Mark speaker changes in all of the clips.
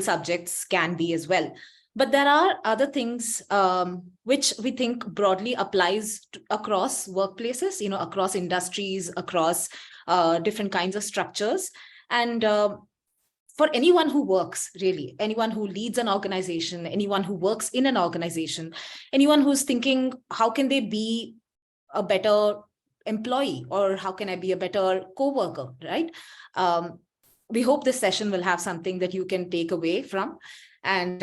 Speaker 1: subjects can be as well. But there are other things which we think broadly applies across workplaces, across industries, across different kinds of structures. And for anyone who works, really, anyone who leads an organization, anyone who works in an organization, anyone who's thinking, how can they be a better employee, or how can I be a better co-worker, right? We hope this session will have something that you can take away from. And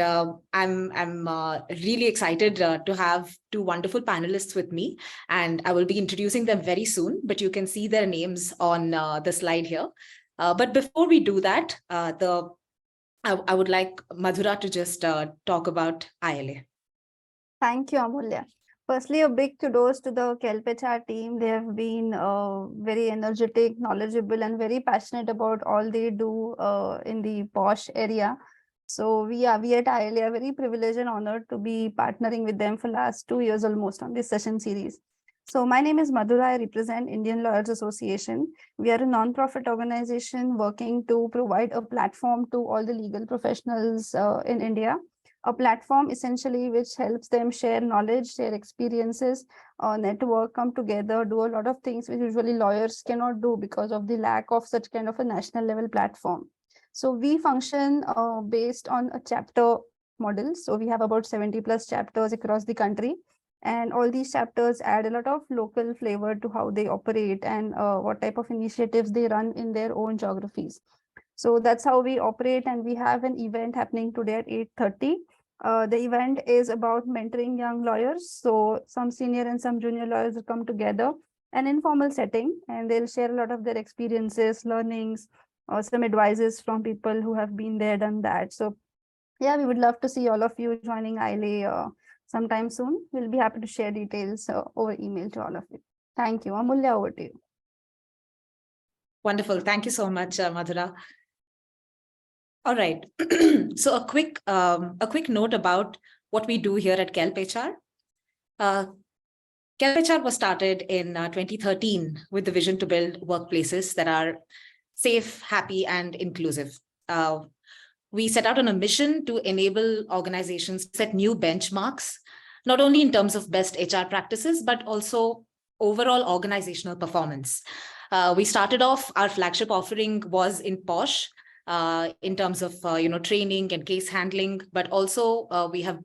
Speaker 1: I'm really excited to have two wonderful panelists with me, and I will be introducing them very soon, but you can see their names on the slide here. But before we do that, I would like Madhura to just talk about ILA.
Speaker 2: Thank you, Amoolya. Firstly, a big kudos to the KelpHR team. They have been very energetic, knowledgeable, and very passionate about all they do in the PoSH area. So we at ILA are very privileged and honored to be partnering with them for last 2 years almost on this session series. So my name is Madhura. I represent Indian Lawyers Association. We are a non-profit organization working to provide a platform to all the legal professionals in India. A platform essentially which helps them share knowledge, share experiences, network, come together, do a lot of things which usually lawyers cannot do because of the lack of such kind of a national level platform. So we function based on a chapter model. So we have about 70+ chapters across the country. And all these chapters add a lot of local flavor to how they operate and what type of initiatives they run in their own geographies. So that's how we operate, and we have an event happening today at 8:30. The event is about mentoring young lawyers. So some senior and some junior lawyers will come together, an informal setting, and they'll share a lot of their experiences, learnings, some advices from people who have been there, done that. So yeah, we would love to see all of you joining ILA sometime soon. We'll be happy to share details over email to all of you. Thank you. Amoolya, over to you.
Speaker 1: Wonderful. Thank you so much, Madhura. All right. So a quick note about what we do here at KelpHR. KelpHR was started in 2013 with the vision to build workplaces that are safe, happy, and inclusive. We set out on a mission to enable organizations to set new benchmarks, not only in terms of best HR practices, but also overall organizational performance. We started off, our flagship offering was in PoSH, in terms of training and case handling, but also we have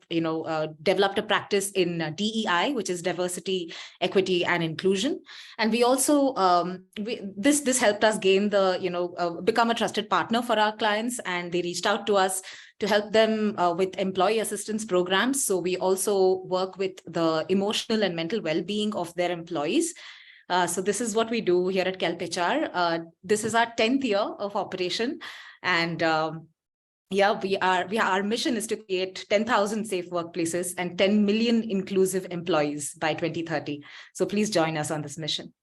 Speaker 1: developed a practice in DEI, which is diversity, equity, and inclusion. And we also this helped us gain the become a trusted partner for our clients, and they reached out to us to help them with employee assistance programs. So we also work with the emotional and mental well-being of their employees. So this is what we do here at KelpHR. This is our 10th year of operation. And our mission is to create 10,000 safe workplaces and 10 million inclusive employees by 2030. So please join us on this mission.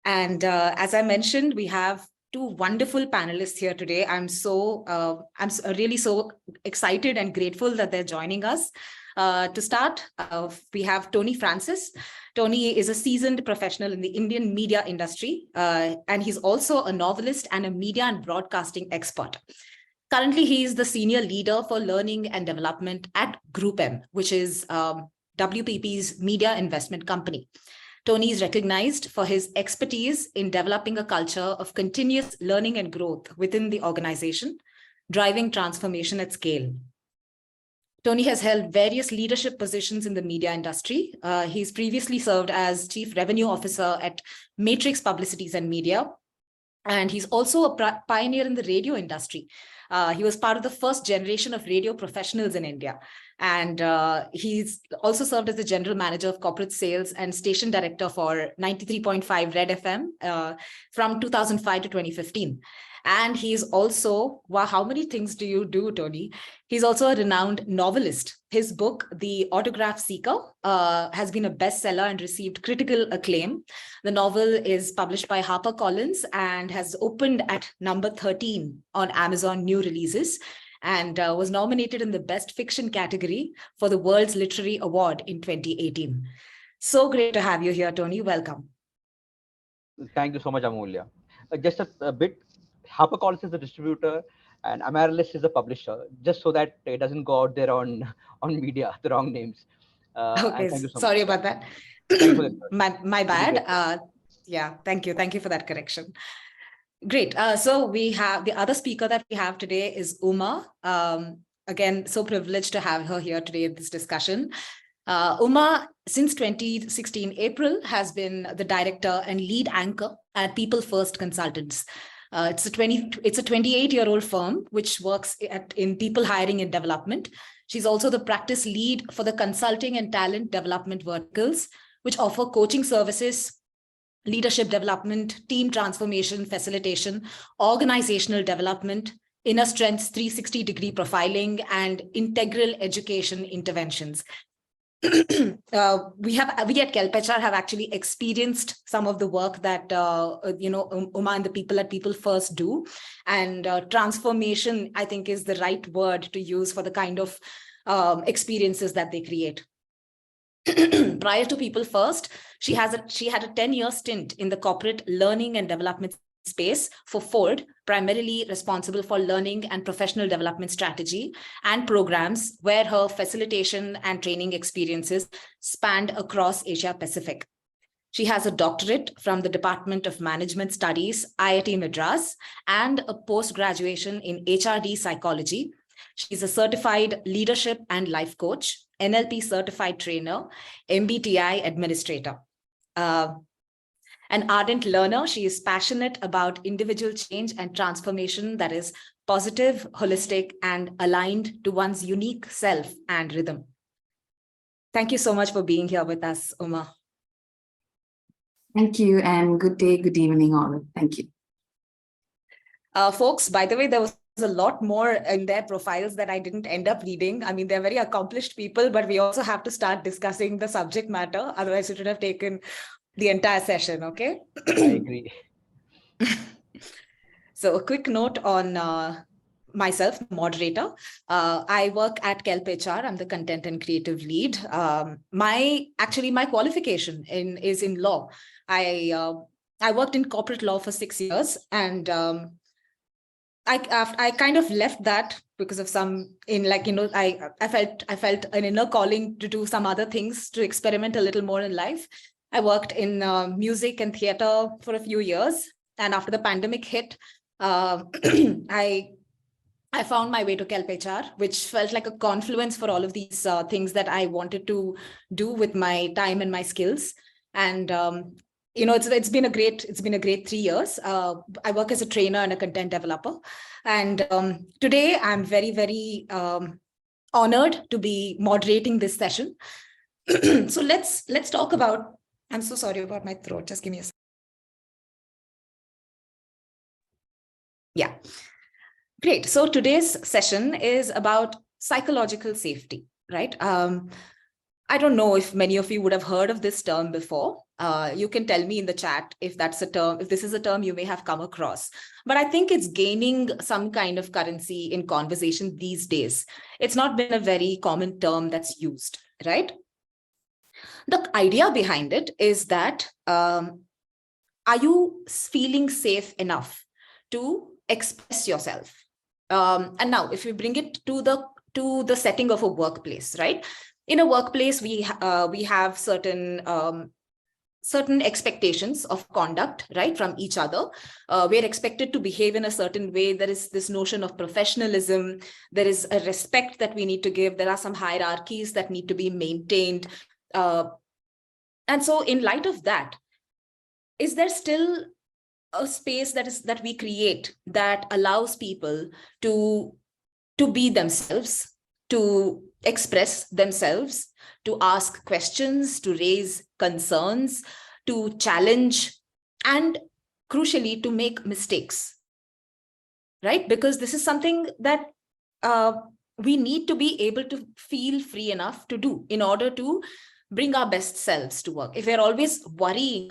Speaker 1: And as I mentioned, we have two wonderful panelists here today. I'm really so excited and grateful that they're joining us. To start, we have Tony Francis. Tony is a seasoned professional in the Indian media industry, and he's also a novelist and a media and broadcasting expert. Currently, he is the senior leader for learning and development at Group M, which is WPP's media investment company. Tony is recognized for his expertise in developing a culture of continuous learning and growth within the organization, driving transformation at scale. Tony has held various leadership positions in the media industry. He's previously served as Chief Revenue Officer at Matrix Publicities and Media. And he's also a pioneer in the radio industry. He was part of the first generation of radio professionals in India. And he's also served as the General Manager of Corporate Sales and Station Director for 93.5 Red FM from 2005 to 2015. And he's also, wow, how many things do you do, Tony? He's also a renowned novelist. His book, The Autograph Seeker, has been a bestseller and received critical acclaim. The novel is published by HarperCollins and has opened at number 13 on Amazon New Releases, and was nominated in the Best Fiction category for the World's Literary Award in 2018. So great to have you here, Tony. Welcome.
Speaker 3: Thank you so much, Amoolya. just a bit, HarperCollins is the distributor and Amaryllis is the publisher, just so that it doesn't go out there on media, the wrong names.
Speaker 1: Okay,
Speaker 3: And thank you so
Speaker 1: sorry
Speaker 3: much.
Speaker 1: about that.
Speaker 3: Thank you for the
Speaker 1: My
Speaker 3: really
Speaker 1: bad.
Speaker 3: great.
Speaker 1: Yeah, thank you. Thank you for that correction. Great. So we have the other speaker that we have today is Uma. Again, so privileged to have her here today in this discussion. Uma, since 2016 April, has been the director and lead anchor at People First Consultants. It's a 28-year-old firm which works in people hiring and development. She's also the practice lead for the consulting and talent development verticals, which offer coaching services, leadership development, team transformation, facilitation, organizational development, inner strengths 360-degree profiling, and integral education interventions. We at KelpHR have actually experienced some of the work that Uma and the people at People First do, and transformation, I think, is the right word to use for the kind of experiences that they create. Prior to People First, she had a 10-year stint in the corporate learning and development space for Ford, primarily responsible for learning and professional development strategy and programs, where her facilitation and training experiences spanned across Asia Pacific. She has a doctorate from the Department of Management Studies, IIT Madras, and a post-graduation in HRD psychology. She's a certified leadership and life coach, NLP certified trainer, MBTI administrator. An ardent learner, she is passionate about individual change and transformation that is positive, holistic, and aligned to one's unique self and rhythm. Thank you so much for being here with us, Uma.
Speaker 4: Thank you, and good day, good evening, all. Thank you.
Speaker 1: Folks, by the way, there was a lot more in their profiles that I didn't end up reading. I mean, they're very accomplished people, but we also have to start discussing the subject matter. Otherwise, it would have taken the entire session, okay?
Speaker 3: I agree.
Speaker 1: So a quick note on myself, moderator. I work at KelpHR. I'm the content and creative lead. My qualification is in law. I worked in corporate law for 6 years, and I kind of left that because of I felt an inner calling to do some other things, to experiment a little more in life. I worked in music and theater for a few years, and after the pandemic hit, I found my way to KelpHR, which felt like a confluence for all of these things that I wanted to do with my time and my skills. And it's been a great 3 years. I work as a trainer and a content developer, and today I'm very, very honored to be moderating this session. So let's talk about. I'm so sorry about my throat. Just give me a second. Yeah. Great. So today's session is about psychological safety, right? I don't know if many of you would have heard of this term before. You can tell me in the chat if that's a term, if this is a term you may have come across. But I think it's gaining some kind of currency in conversation these days. It's not been a very common term that's used, right? The idea behind it is that, are you feeling safe enough to express yourself? And now, if we bring it to the setting of a workplace, right? In a workplace, we have certain expectations of conduct, right, from each other. We're expected to behave in a certain way. There is this notion of professionalism. There is a respect that we need to give. There are some hierarchies that need to be maintained. And so in light of that, is there still a space that we create that allows people to be themselves, to express themselves, to ask questions, to raise concerns, to challenge, and crucially, to make mistakes, right? Because this is something that we need to be able to feel free enough to do in order to bring our best selves to work. If we're always worrying,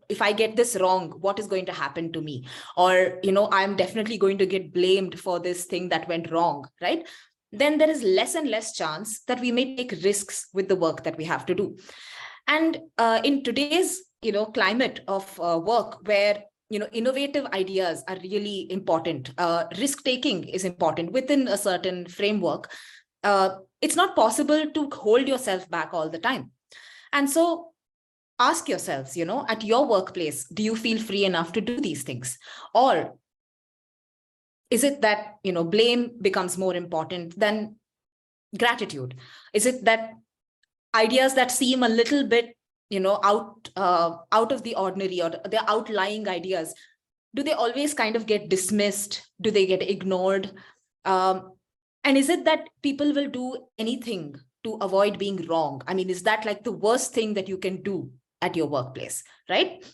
Speaker 1: if I get this wrong, what is going to happen to me? Or, I'm definitely going to get blamed for this thing that went wrong, right? Then there is less and less chance that we may take risks with the work that we have to do. And in today's, climate of work where, innovative ideas are really important. Risk-taking is important within a certain framework. It's not possible to hold yourself back all the time. And so ask yourselves, at your workplace, do you feel free enough to do these things? Or is it that, blame becomes more important than gratitude? Is it that ideas that seem a little bit, out of the ordinary, or they're outlying ideas, do they always kind of get dismissed? Do they get ignored? And is it that people will do anything to avoid being wrong? I mean, is that like the worst thing that you can do at your workplace, right?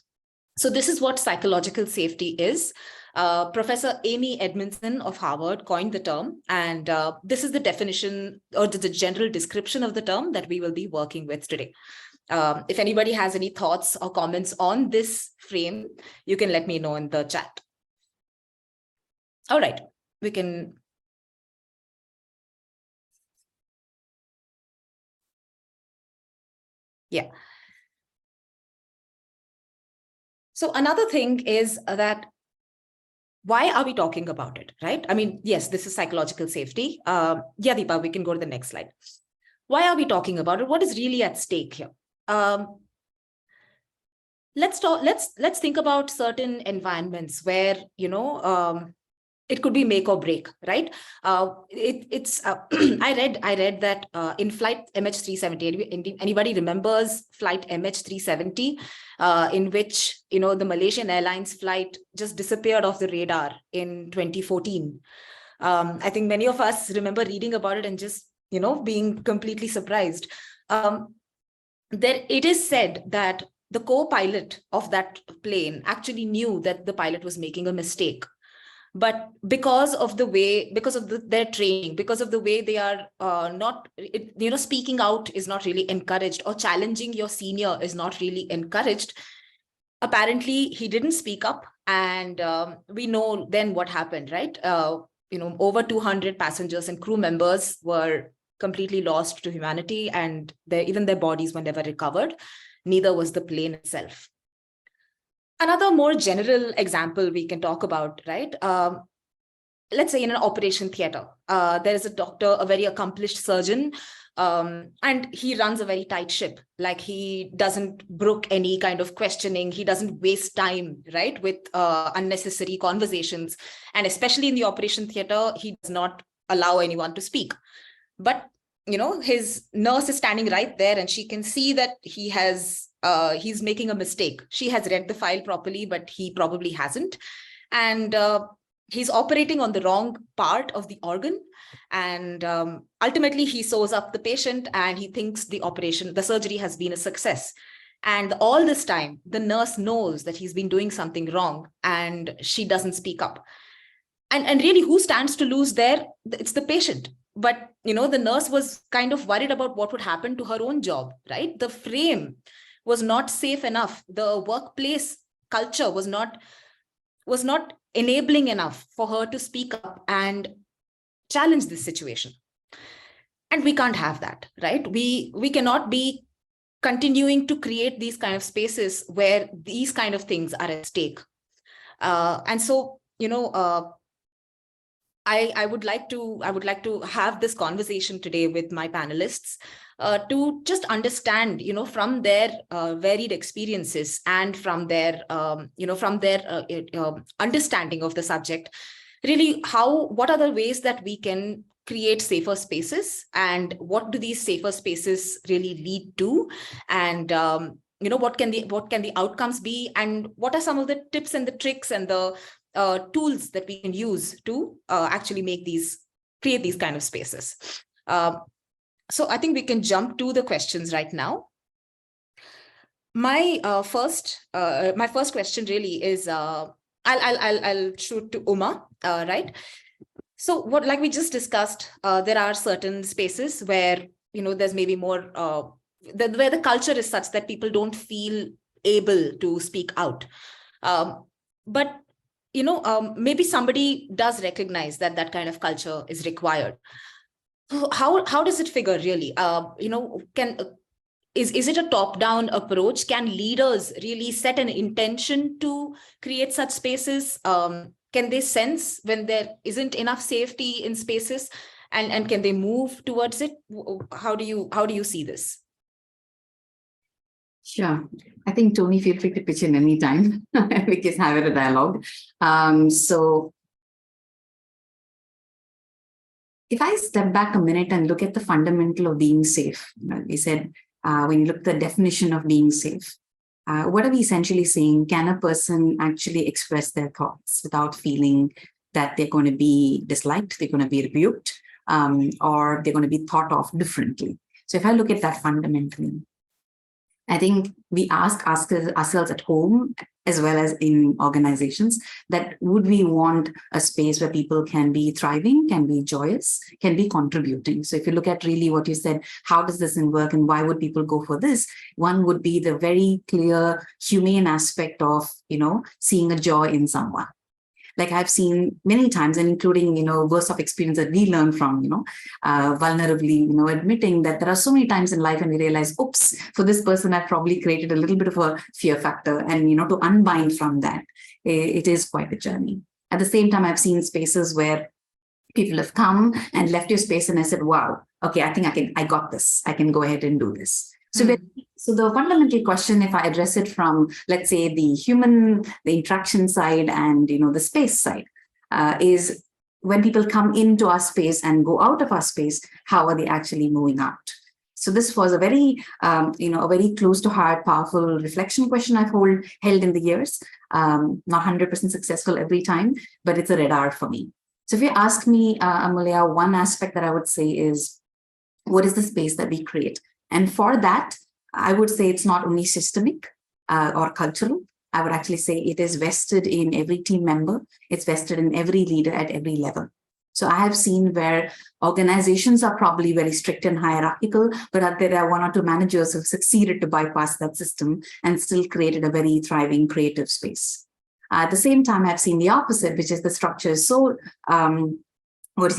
Speaker 1: So this is what psychological safety is. Professor Amy Edmondson of Harvard coined the term, and this is the definition or the general description of the term that we will be working with today. If anybody has any thoughts or comments on this frame, you can let me know in the chat. All right, we can. Yeah. So another thing is that why are we talking about it, right? I mean, yes, this is psychological safety. Yeah, Deepa, we can go to the next slide. Why are we talking about it? What is really at stake here? Let's think about certain environments where, it could be make or break, right? I read that in flight MH370, anybody remembers flight MH370, in which, the Malaysian Airlines flight just disappeared off the radar in 2014. I think many of us remember reading about it and just, being completely surprised. It is said that the co-pilot of that plane actually knew that the pilot was making a mistake. But because of their training, because of the way they are speaking out is not really encouraged, or challenging your senior is not really encouraged. Apparently, he didn't speak up, and we know then what happened, right? Over 200 passengers and crew members were completely lost to humanity, and even their bodies were never recovered. Neither was the plane itself. Another more general example we can talk about, right? Let's say in an operation theater, there is a doctor, a very accomplished surgeon, and he runs a very tight ship. Like, he doesn't brook any kind of questioning. He doesn't waste time, right, with unnecessary conversations. And especially in the operation theater, he does not allow anyone to speak. But, his nurse is standing right there, and she can see that he's making a mistake. She has read the file properly, but he probably hasn't. And he's operating on the wrong part of the organ. And ultimately, he sews up the patient, and he thinks the surgery has been a success. And all this time, the nurse knows that he's been doing something wrong, and she doesn't speak up. And really, who stands to lose there? It's the patient. But, the nurse was kind of worried about what would happen to her own job, right? The frame was not safe enough. The workplace culture was not enabling enough for her to speak up and challenge this situation. And we can't have that, right? We cannot be continuing to create these kind of spaces where these kind of things are at stake. And so, I would like to have this conversation today with my panelists to just understand, from their varied experiences and from their understanding of the subject, really what are the ways that we can create safer spaces, and what do these safer spaces really lead to, and what can the outcomes be, and what are some of the tips and the tricks and the tools that we can use to actually create these kind of spaces. So I think we can jump to the questions right now. My first question really is, I'll shoot to Uma, right? So like we just discussed, there are certain spaces where, there's maybe more, where the culture is such that people don't feel able to speak out. But maybe somebody does recognize that kind of culture is required. How does it figure really? is it a top-down approach? Can leaders really set an intention to create such spaces? Can they sense when there isn't enough safety in spaces, and can they move towards it? How do you see this?
Speaker 4: Sure. I think, Tony, feel free to pitch in anytime. We can have a dialogue. So if I step back a minute and look at the fundamental of being safe, we said, when you look at the definition of being safe, what are we essentially saying? Can a person actually express their thoughts without feeling that they're going to be disliked, they're going to be rebuked, or they're going to be thought of differently? So if I look at that fundamentally, I think we ask ourselves at home as well as in organizations that would we want a space where people can be thriving, can be joyous, can be contributing. So if you look at really what you said, how does this work and why would people go for this? One would be the very clear humane aspect of, seeing a joy in someone. Like I've seen many times, and including, worst of experience that we learn from, vulnerably, admitting that there are so many times in life and we realize, oops, for this person, I've probably created a little bit of a fear factor. And, to unbind from that, it is quite a journey. At the same time, I've seen spaces where people have come and left your space and I said, wow, okay, I think I got this. I can go ahead and do this. So the fundamental question, if I address it from, let's say, the interaction side and, the space side, is when people come into our space and go out of our space, how are they actually moving out? So this was a very, a very close to heart, powerful reflection question I've held in the years. Not 100% successful every time, but it's a radar for me. So if you ask me, Amoolya, one aspect that I would say is, what is the space that we create? And for that, I would say it's not only systemic or cultural. I would actually say it is vested in every team member. It's vested in every leader at every level. So I have seen where organizations are probably very strict and hierarchical, but there are one or two managers who have succeeded to bypass that system and still created a very thriving creative space. At the same time, I've seen the opposite, which is the structure is so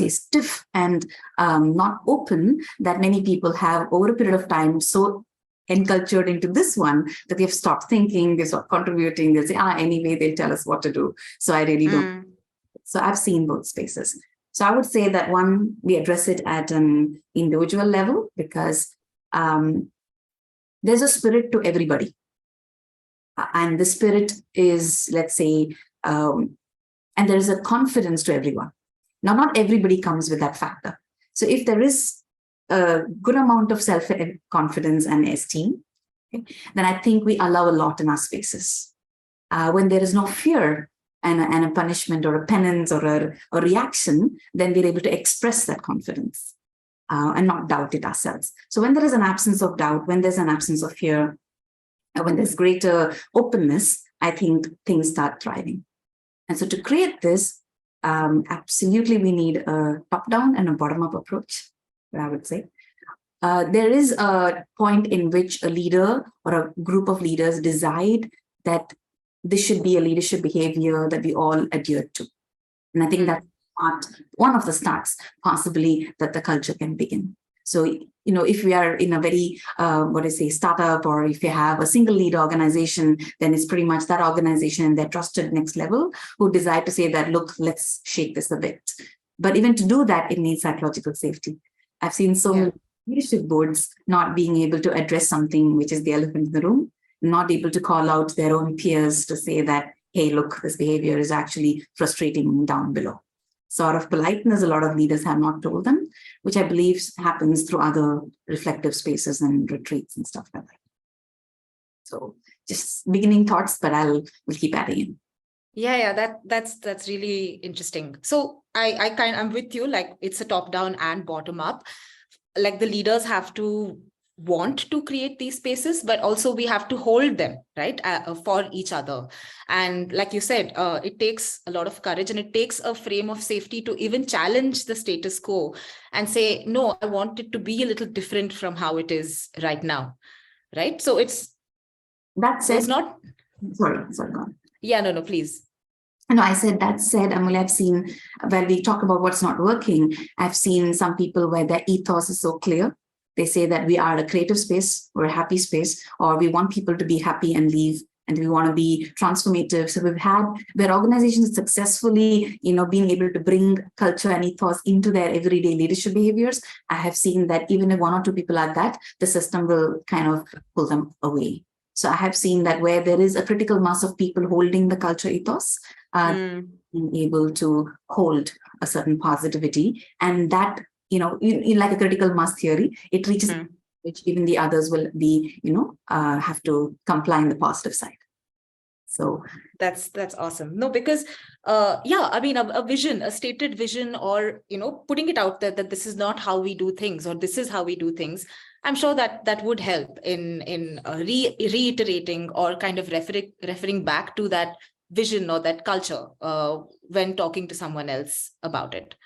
Speaker 4: stiff and not open that many people have over a period of time so encultured into this one that they've stopped thinking, they stop contributing, they'll say, anyway, they'll tell us what to do. So I really don't. So I've seen both spaces. So I would say that one, we address it at an individual level because there's a spirit to everybody. And the spirit is, let's say, and there is a confidence to everyone. Now, not everybody comes with that factor. So if there is a good amount of self-confidence and esteem, then I think we allow a lot in our spaces. When there is no fear and a punishment or a penance or a reaction, then we're able to express that confidence and not doubt it ourselves. So when there is an absence of doubt, when there's an absence of fear, when there's greater openness, I think things start thriving. And so to create this, absolutely, we need a top-down and a bottom-up approach, I would say. There is a point in which a leader or a group of leaders decide that this should be a leadership behavior that we all adhere to. And I think that's one of the starts, possibly, that the culture can begin. So, if we are in a very, startup, or if you have a single lead organization, then it's pretty much that organization and their trusted next level who decide to say that, look, let's shake this a bit. But even to do that, it needs psychological safety. I've seen so many leadership boards not being able to address something which is the elephant in the room, not able to call out their own peers to say that, hey, look, this behavior is actually frustrating down below. So out of politeness, a lot of leaders have not told them, which I believe happens through other reflective spaces and retreats and stuff like that. So just beginning thoughts, but we'll keep adding in.
Speaker 1: Yeah, that's really interesting. So I'm with you, like it's a top down and bottom up. Like the leaders have to want to create these spaces, but also we have to hold them, right, for each other. And like you said, it takes a lot of courage and it takes a frame of safety to even challenge the status quo and say, no, I want it to be a little different from how it is right now, right? So it's not.
Speaker 4: Sorry, go on.
Speaker 1: Yeah, no, please.
Speaker 4: No, I said, that said, Amoolya, I've seen where we talk about what's not working, I've seen some people where their ethos is so clear. They say that we are a creative space, we're a happy space, or we want people to be happy and leave, and we want to be transformative. So where organizations successfully, being able to bring culture and ethos into their everyday leadership behaviors, I have seen that even if one or two people are that, the system will kind of pull them away. So I have seen that where there is a critical mass of people holding the culture ethos, being able to hold a certain positivity, and that, in like a critical mass theory, it reaches which even the others will be, have to comply in the positive side. So
Speaker 1: that's awesome. No, because I mean, a vision, a stated vision, or putting it out there that this is not how we do things, or this is how we do things. I'm sure that would help in reiterating or kind of referring back to that vision or that culture when talking to someone else about it.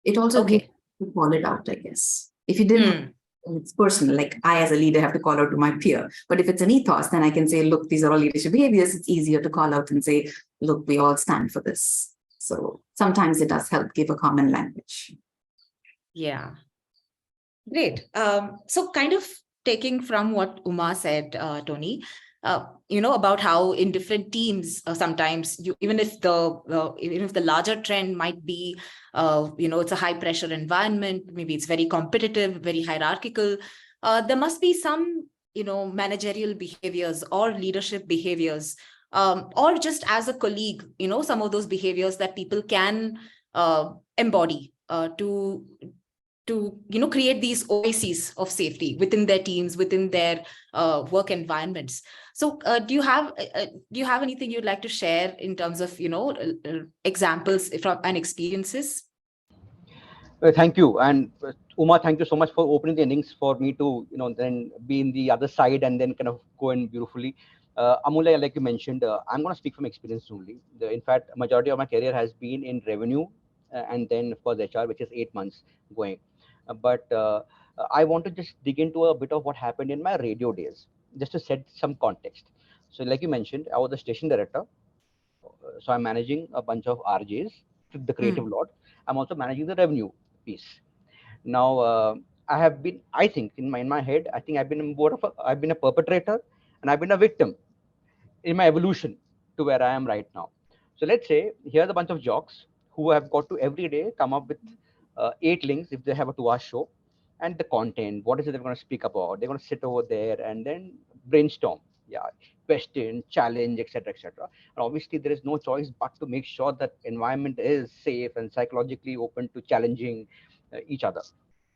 Speaker 4: It also gives to call it out, I guess. If you didn't, it's personal. Like I, as a leader, have to call out to my peer. But if it's an ethos, then I can say, look, these are all leadership behaviors. It's easier to call out and say, look, we all stand for this. So sometimes it does help give a common language.
Speaker 1: Yeah. Great. So kind of taking from what Uma said, Tony, about how in different teams, sometimes even if the larger trend might be, it's a high pressure environment, maybe it's very competitive, very hierarchical, there must be some, managerial behaviors or leadership behaviors, or just as a colleague, some of those behaviors that people can embody to create these oases of safety within their teams, within their work environments. So do you have anything you'd like to share in terms of examples from and experiences?
Speaker 3: Thank you. And Uma, thank you so much for opening the innings for me to then be in the other side and then kind of go in beautifully. Amoolya, like you mentioned, I'm going to speak from experience only. In fact, majority of my career has been in revenue and then of course HR, which is 8 months going. But I want to just dig into a bit of what happened in my radio days, just to set some context. So like you mentioned, I was the station director. So I'm managing a bunch of RJs, the creative lot. I'm also managing the revenue piece. Now, I think in my head, I think I've been a perpetrator and I've been a victim in my evolution to where I am right now. So let's say here's a bunch of jocks who have got to every day come up with 8 links if they have a 2-hour show, and the content, what is it they're going to speak about? They're going to sit over there and then brainstorm, question, challenge, etc., etc. And obviously, there is no choice but to make sure that environment is safe and psychologically open to challenging each other.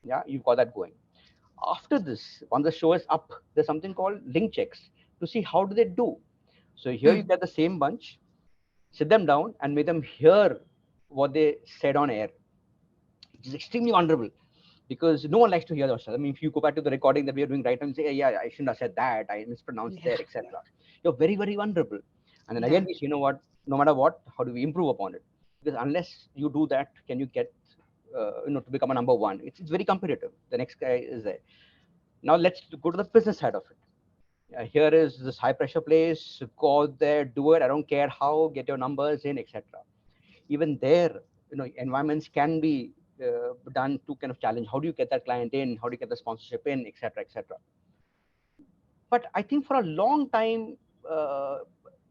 Speaker 3: Yeah, you've got that going. After this, once the show is up, there's something called link checks to see how do they do. So here you get the same bunch, sit them down and make them hear what they said on air. It is extremely vulnerable because no one likes to hear themselves. I mean, if you go back to the recording that we are doing right now and say, hey, yeah, I shouldn't have said that, I mispronounced there, etc. You're very, very vulnerable. And then again, we say, you know what, no matter what, how do we improve upon it? Because unless you do that, can you get, to become a number one? It's very competitive. The next guy is there. Now let's go to the business side of it. Here is this high pressure place, go out there, do it. I don't care how, get your numbers in, etc. Even there, environments can be done to kind of challenge. How do you get that client in? How do you get the sponsorship in, etc., etc. But I think for a long time,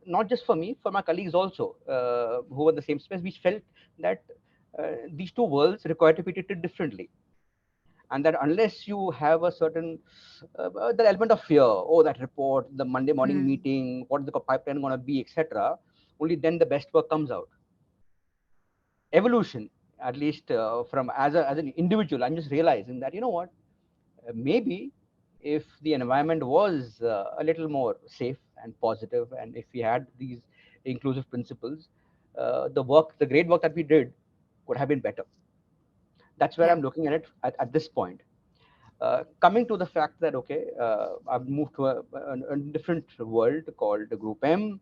Speaker 3: not just for me, for my colleagues also, who were in the same space, we felt that these two worlds require to be treated differently. And that unless you have a certain the element of fear, that report, the Monday morning meeting, what is the pipeline going to be, etc., only then the best work comes out. Evolution, at least from as an individual, I'm just realizing that maybe if the environment was a little more safe and positive, and if we had these inclusive principles, the great work that we did could have been better. That's where I'm looking at it at this point. Coming to the fact that I've moved to a different world called Group M.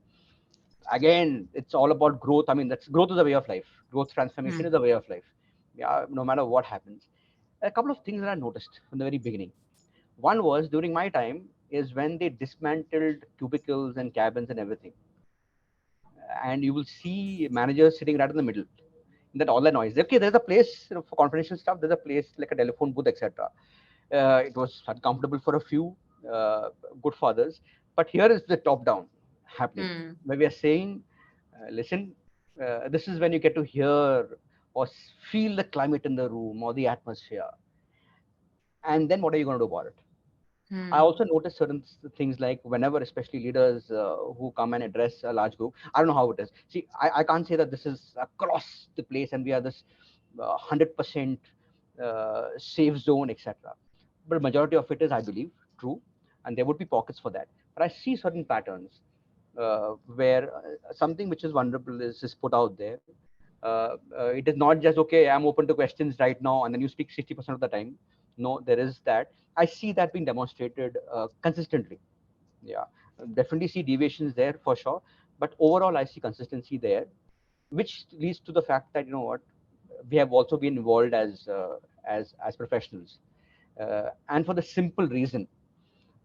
Speaker 3: Again, it's all about growth. I mean, growth is a way of life. Growth transformation is a way of life. Yeah, no matter what happens. A couple of things that I noticed from the very beginning. One was during my time is when they dismantled cubicles and cabins and everything. And you will see managers sitting right in the middle. That all the noise. Okay, there's a place for confidential stuff. There's a place like a telephone booth, etc. It was uncomfortable for a few, good for others. But here is the top down happening, where we are saying, listen, this is when you get to hear or feel the climate in the room or the atmosphere. And then what are you going to do about it? I also notice certain things like whenever, especially leaders who come and address a large group, I don't know how it is. See, I can't say that this is across the place and we are this 100% safe zone, etc. But majority of it is, I believe, true, and there would be pockets for that. But I see certain patterns where something which is vulnerable is put out there. It is not just okay, I'm open to questions right now, and then you speak 60% of the time. No, there is that. I see that being demonstrated consistently. Yeah, definitely see deviations there for sure, but overall I see consistency there, which leads to the fact that, you know what, we have also been involved as professionals, and for the simple reason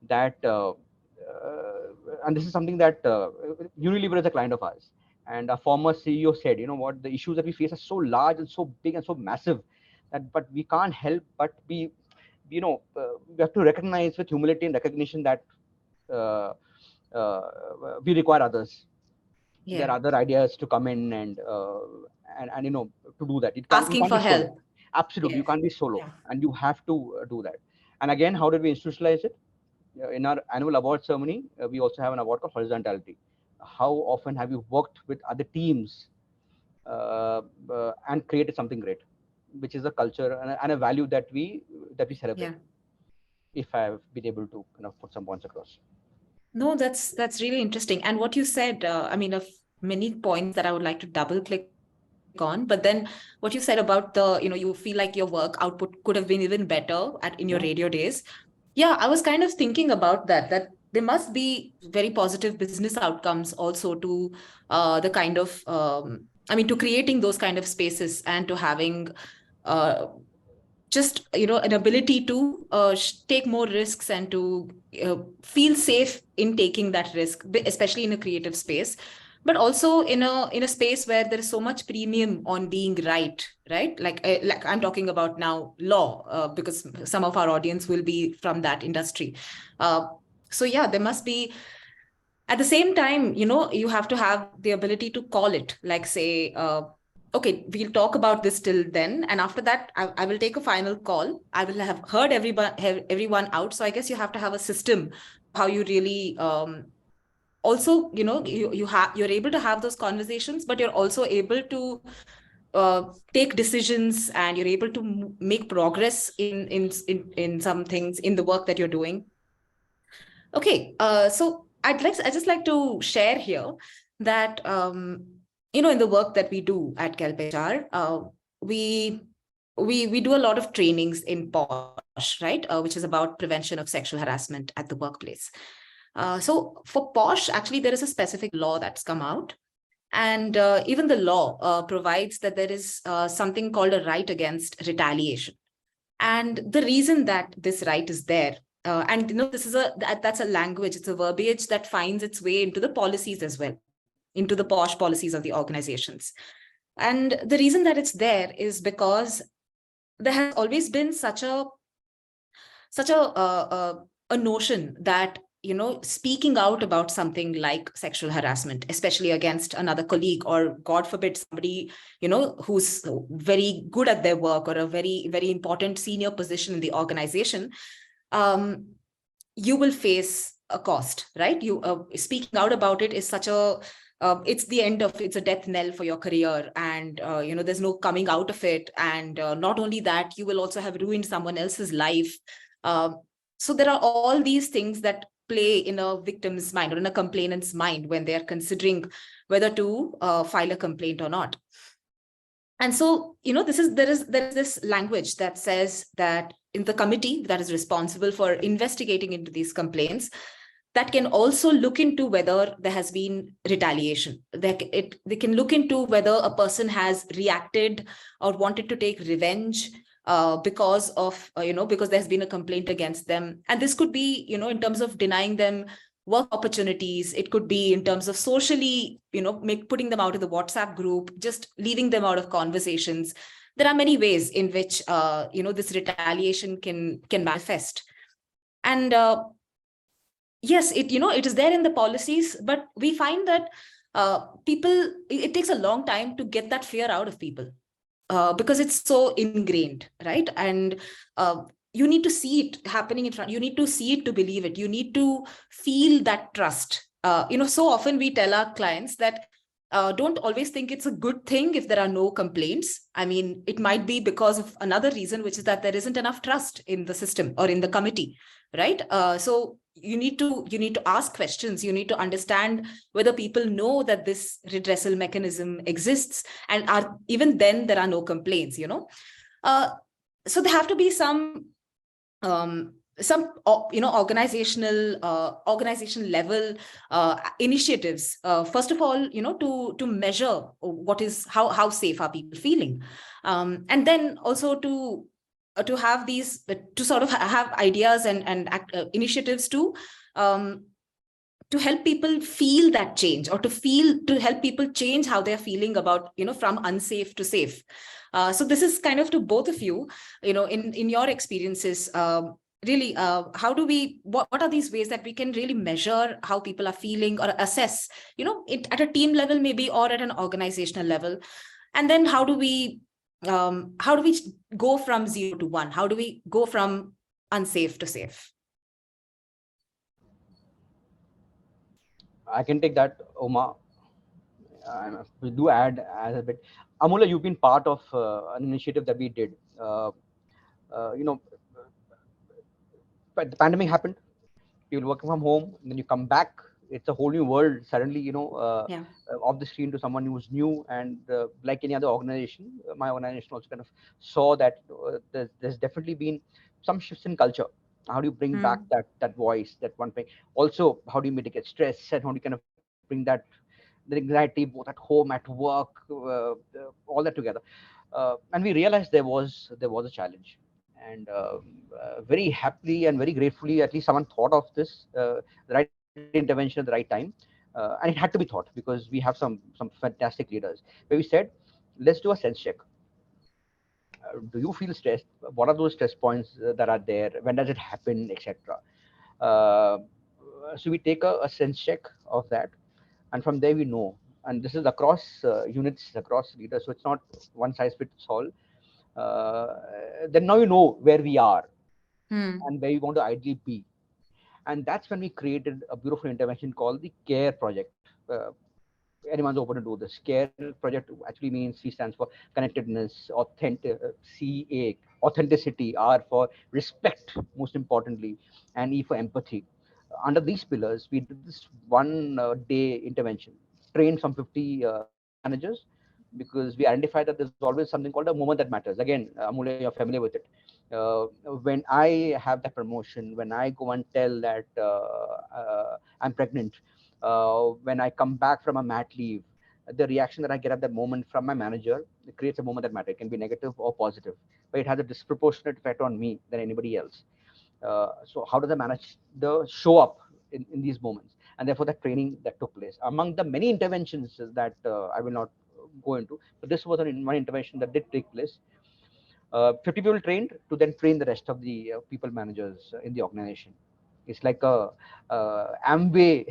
Speaker 3: that and this is something that Unilever is a client of ours, and our former CEO said, you know what, the issues that we face are so large and so big and so massive that, but we can't help but be, we have to recognize with humility and recognition that uh, uh, we require others. There are other ideas to come in and to do that. You
Speaker 1: Asking
Speaker 3: can't
Speaker 1: for
Speaker 3: be solo.
Speaker 1: help.
Speaker 3: Absolutely, you
Speaker 1: Yeah.
Speaker 3: can't be solo,
Speaker 1: Yeah.
Speaker 3: and you have to do that. And again, how did we institutionalize it? In our annual award ceremony, we also have an award called horizontality. How often have you worked with other teams and created something great, which is a culture and a value that we celebrate.
Speaker 1: Yeah.
Speaker 3: If I've been able to put some points across.
Speaker 1: No, that's really interesting. And what you said, I mean, of many points that I would like to double click on, but then what you said about the, you feel like your work output could have been even better in your radio days. Yeah, I was kind of thinking about that there must be very positive business outcomes also to the kind of, to creating those kind of spaces and to having uh, just an ability to take more risks and to feel safe in taking that risk, especially in a creative space, but also in a space where there is so much premium on being right, like I'm talking about now law, because some of our audience will be from that industry. So yeah, there must be, at the same time, you have to have the ability to call it, like say, okay, we'll talk about this till then, and after that I will take a final call. I will have heard everyone out. So I guess you have to have a system how you really also, you're able to have those conversations, but you're also able to take decisions, and you're able to make progress in some things in the work that you're doing. Okay, so I just like to share here that in the work that we do at KelpHR, we do a lot of trainings in PoSH, right, which is about prevention of sexual harassment at the workplace. So for PoSH, actually, there is a specific law that's come out, and even the law provides that there is something called a right against retaliation. And the reason that this right is there, and this is that's a language, it's a verbiage that finds its way into the policies as well, into the PoSH policies of the organizations. And the reason that it's there is because there has always been such a notion that speaking out about something like sexual harassment, especially against another colleague, or God forbid somebody who's very good at their work, or a very, very important senior position in the organization, you will face a cost, right? You speaking out about it is such a it's a death knell for your career, and there's no coming out of it. And not only that, you will also have ruined someone else's life. So there are all these things that play in a victim's mind or in a complainant's mind when they are considering whether to file a complaint or not. And so, there is this language that says that in the committee that is responsible for investigating into these complaints, that can also look into whether there has been retaliation. They can look into whether a person has reacted or wanted to take revenge because there's been a complaint against them. And this could be, in terms of denying them work opportunities. It could be in terms of socially, putting them out of the WhatsApp group, just leaving them out of conversations. there are many ways in which this retaliation can manifest. And yes, it is there in the policies, but we find that it takes a long time to get that fear out of people, because it's so ingrained, right? And you need to see it happening in front. You need to see it to believe it. You need to feel that trust. So often we tell our clients that don't always think it's a good thing if there are no complaints. I mean, it might be because of another reason, which is that there isn't enough trust in the system or in the committee, right? So you need to ask questions. You need to understand whether people know that this redressal mechanism exists, and even then there are no complaints. So there have to be some organizational level initiatives, first of all, to measure how safe are people feeling, and then also to have these, to sort of have ideas and initiatives to help people feel that change, or to help people change how they're feeling about, from unsafe to safe. So this is kind of to both of you, in your experiences, really, what are these ways that we can really measure how people are feeling, or assess, it at a team level maybe, or at an organizational level? And then how do we go from 0 to 1? How do we go from unsafe to safe?
Speaker 3: I can take that, Uma. We do add as a bit. Amoolya, you've been part of an initiative that we did. But the pandemic happened. You're working from home, and then you come back. It's a whole new world suddenly, off the screen to someone who's new. And like any other organization, my organization also kind of saw that there's definitely been some shifts in culture. How do you bring back that voice, that one thing? Also, how do you mitigate stress, and how do you kind of bring the anxiety both at home, at work, all that together? And we realized there was a challenge. And very happily and very gratefully, at least someone thought of this, the right intervention at the right time. And it had to be thought, because we have some fantastic leaders, where we said, let's do a sense check. Do you feel stressed? What are those stress points that are there? When does it happen, etc.? uh, so we take a sense check of that, and from there we know. And this is across units, across leaders, so it's not one size fits all. Then now you know where we are and where we want to ideally be. And that's when we created a beautiful intervention called the CARE project. Anyone's open to do this. CARE project actually means, C stands for connectedness, authenticity, R for respect, most importantly, and E for empathy. Under these pillars, we did this one day intervention, trained some 50 managers, because we identified that there's always something called a moment that matters. Again, Amoolya, you're familiar with it. When I have that promotion, when I go and tell that I'm pregnant, when I come back from a mat leave, the reaction that I get at that moment from my manager, it creates a moment that matters. It can be negative or positive, but it has a disproportionate effect on me than anybody else. So how does I manage the show up in these moments? And therefore, that training that took place among the many interventions that I will not go into, but this was one intervention that did take place. 50 people trained to then train the rest of the people managers in the organization. It's like a Amway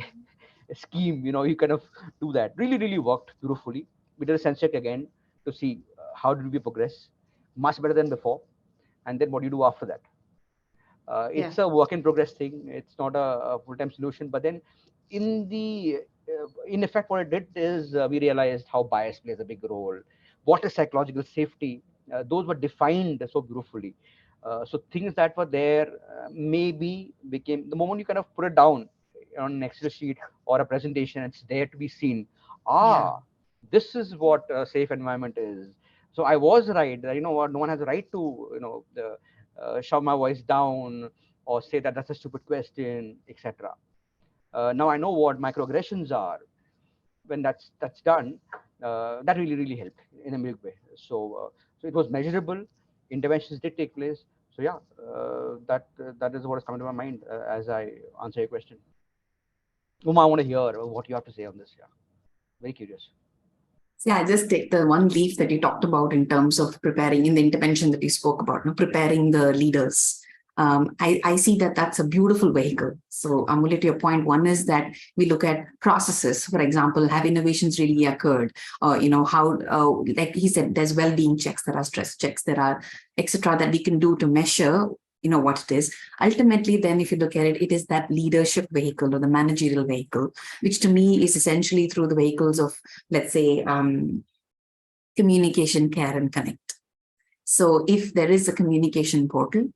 Speaker 3: scheme, you kind of do that. Really, really worked beautifully. We did a sense check again to see how did we progress, much better than before, and then what do you do after that? It's a work in progress thing. It's not a full-time solution. But then in effect, what it did is we realized how bias plays a big role. What is psychological safety? Those were defined so beautifully. So things that were there maybe became, the moment you kind of put it down on an Excel sheet or a presentation, it's there to be seen. This is what a safe environment is. So I was right that, what, no one has a right to, shove my voice down or say that that's a stupid question, etc. Now I know what microaggressions are. When that's done, that really, really helped in a big way. So it was measurable. Interventions did take place. So yeah, that is what is coming to my mind as I answer your question. Uma, I want to hear what you have to say on this. Yeah, very curious.
Speaker 4: Yeah, I just take the one leaf that you talked about in terms of preparing in the intervention that you spoke about, preparing the leaders. I see that that's a beautiful vehicle. So Amoolya, to your point, one is that we look at processes. For example, have innovations really occurred? Or, how, like he said, there's well-being checks, there are stress checks, there are etc. that we can do to measure what it is. Ultimately, then, if you look at it, it is that leadership vehicle or the managerial vehicle, which to me is essentially through the vehicles of, let's say, communication, care, and connect. So if there is a communication portal,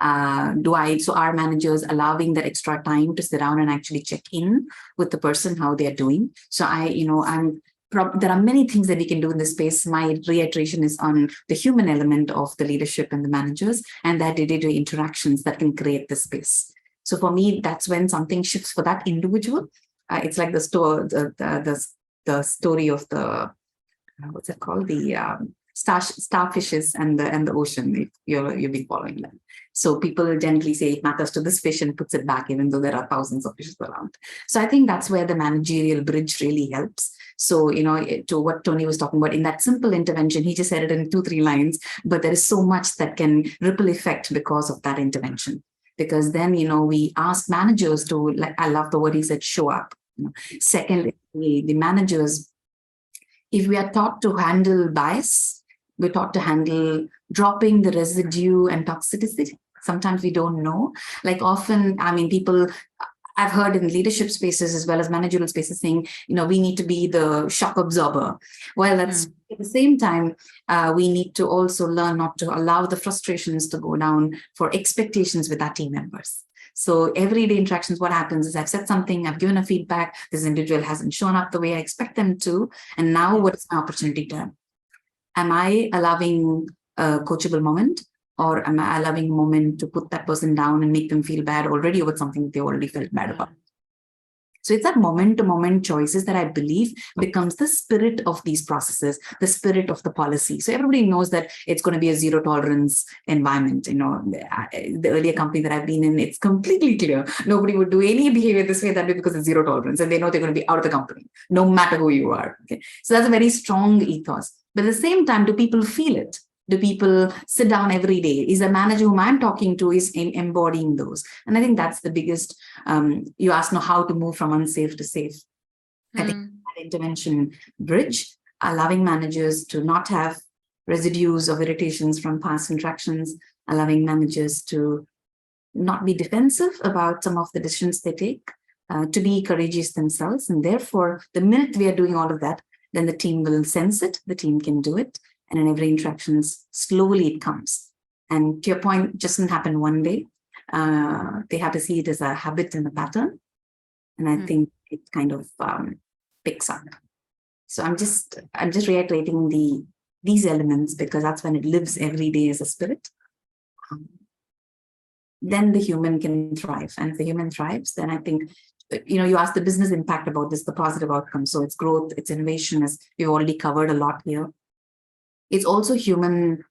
Speaker 4: so are managers allowing that extra time to sit down and actually check in with the person, how they're doing? So there are many things that we can do in this space. My reiteration is on the human element of the leadership and the managers and that day-to-day interactions that can create the space. So for me, that's when something shifts for that individual. It's like the story of the, what's it called? The starfishes and the ocean, if you'll be following them. So people generally say it matters to this fish and puts it back, even though there are thousands of fishes around. So I think that's where the managerial bridge really helps. So, to what Tony was talking about, in that simple intervention, he just said it in 2-3 lines, but there is so much that can ripple effect because of that intervention. Because then, we ask managers to, I love the word he said, show up. Second, the managers, if we are taught to handle bias, we're taught to handle dropping the residue and toxicity. Sometimes we don't know. Like often, people, I've heard in leadership spaces as well as managerial spaces saying, we need to be the shock absorber. Well, that's at the same time, we need to also learn not to allow the frustrations to go down for expectations with our team members. So everyday interactions, what happens is I've said something, I've given a feedback, this individual hasn't shown up the way I expect them to. And now what is my opportunity to? Am I allowing a coachable moment, or am I allowing a moment to put that person down and make them feel bad already over something they already felt bad about? So it's that moment-to-moment choices that I believe becomes the spirit of these processes, the spirit of the policy. So everybody knows that it's going to be a zero tolerance environment. The earlier company that I've been in, it's completely clear. Nobody would do any behavior this way, that way, because it's zero tolerance. And they know they're going to be out of the company, no matter who you are. Okay. So that's a very strong ethos. But at the same time, do people feel it? Do people sit down every day? Is the manager whom I'm talking to is embodying those? And I think that's the biggest, you asked now how to move from unsafe to safe. I think that intervention bridge, allowing managers to not have residues of irritations from past interactions, allowing managers to not be defensive about some of the decisions they take, to be courageous themselves. And therefore, the minute we are doing all of that, then the team will sense it, the team can do it. And in every interactions, slowly it comes. And to your point, it doesn't happen one day. They have to see it as a habit and a pattern. And I think it kind of picks up. So I'm just reiterating these elements, because that's when it lives every day as a spirit. Then the human can thrive. And if the human thrives, then I think, you asked the business impact about this, the positive outcome. So it's growth, it's innovation, as we've already covered a lot here. It's also human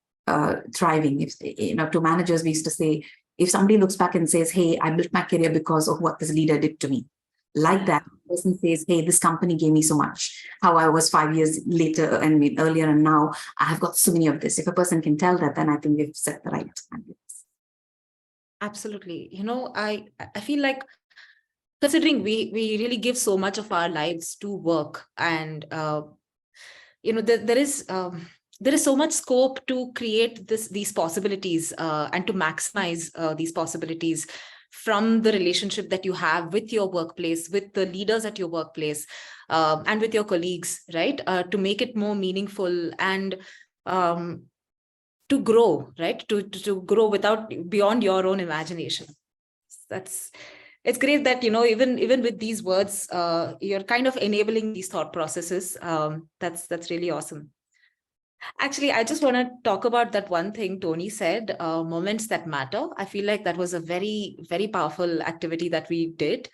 Speaker 4: thriving. If to managers, we used to say, if somebody looks back and says, hey, I built my career because of what this leader did to me. Like that, the person says, hey, this company gave me so much. How I was 5 years later and earlier, and now I have got so many of this. If a person can tell that, then I think we've set the right standards.
Speaker 1: Absolutely. I feel like, considering we really give so much of our lives to work, and there is so much scope to create these possibilities and to maximize these possibilities from the relationship that you have with your workplace, with the leaders at your workplace, and with your colleagues, right? To make it more meaningful and to grow, right? To grow beyond your own imagination. It's great that, even with these words, you're kind of enabling these thought processes. That's really awesome. Actually, I just want to talk about that one thing Tony said, moments that matter. I feel like that was a very, very powerful activity that we did.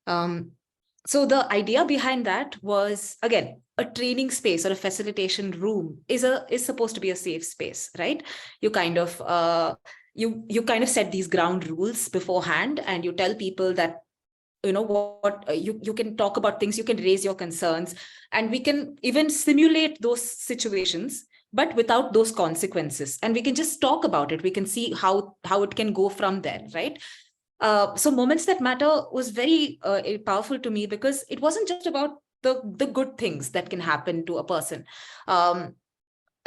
Speaker 1: So the idea behind that was, again, a training space or a facilitation room is supposed to be a safe space, right? You kind of you kind of set these ground rules beforehand, and you tell people that you can talk about things, you can raise your concerns, and we can even simulate those situations, but without those consequences. And we can just talk about it. We can see how it can go from there, right? So Moments That Matter was very powerful to me, because it wasn't just about the good things that can happen to a person.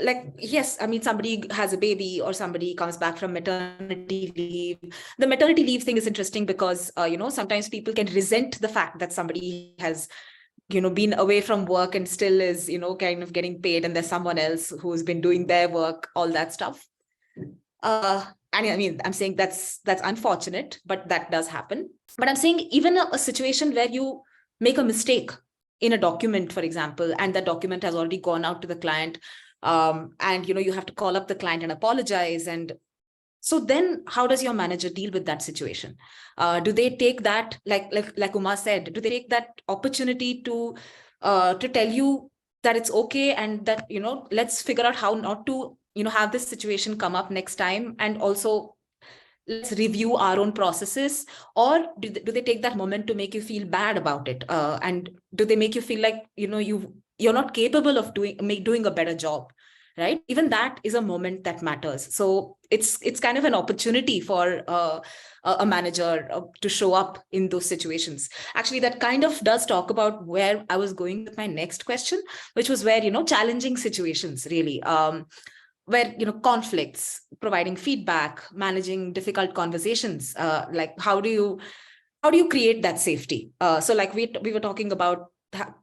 Speaker 1: Like, yes, I mean, somebody has a baby or somebody comes back from maternity leave. The maternity leave thing is interesting because, sometimes people can resent the fact that somebody has, been away from work and still is, kind of getting paid, and there's someone else who's been doing their work, all that stuff. And I mean, I'm saying that's unfortunate, but that does happen. But I'm saying even a situation where you make a mistake in a document, for example, and that document has already gone out to the client, and you have to call up the client and apologize. And so then how does your manager deal with that situation? Do they take that, like Uma said, do they take that opportunity to tell you that it's okay, and that, let's figure out how not to, have this situation come up next time, and also let's review our own processes? Or do they take that moment to make you feel bad about it? And do they make you feel like, you're not capable of doing a better job? Right? Even that is a moment that matters. So it's kind of an opportunity for a manager to show up in those situations. Actually, that kind of does talk about where I was going with my next question, which was where, challenging situations, really. Where, conflicts, providing feedback, managing difficult conversations, like how do you create that safety? So like we were talking about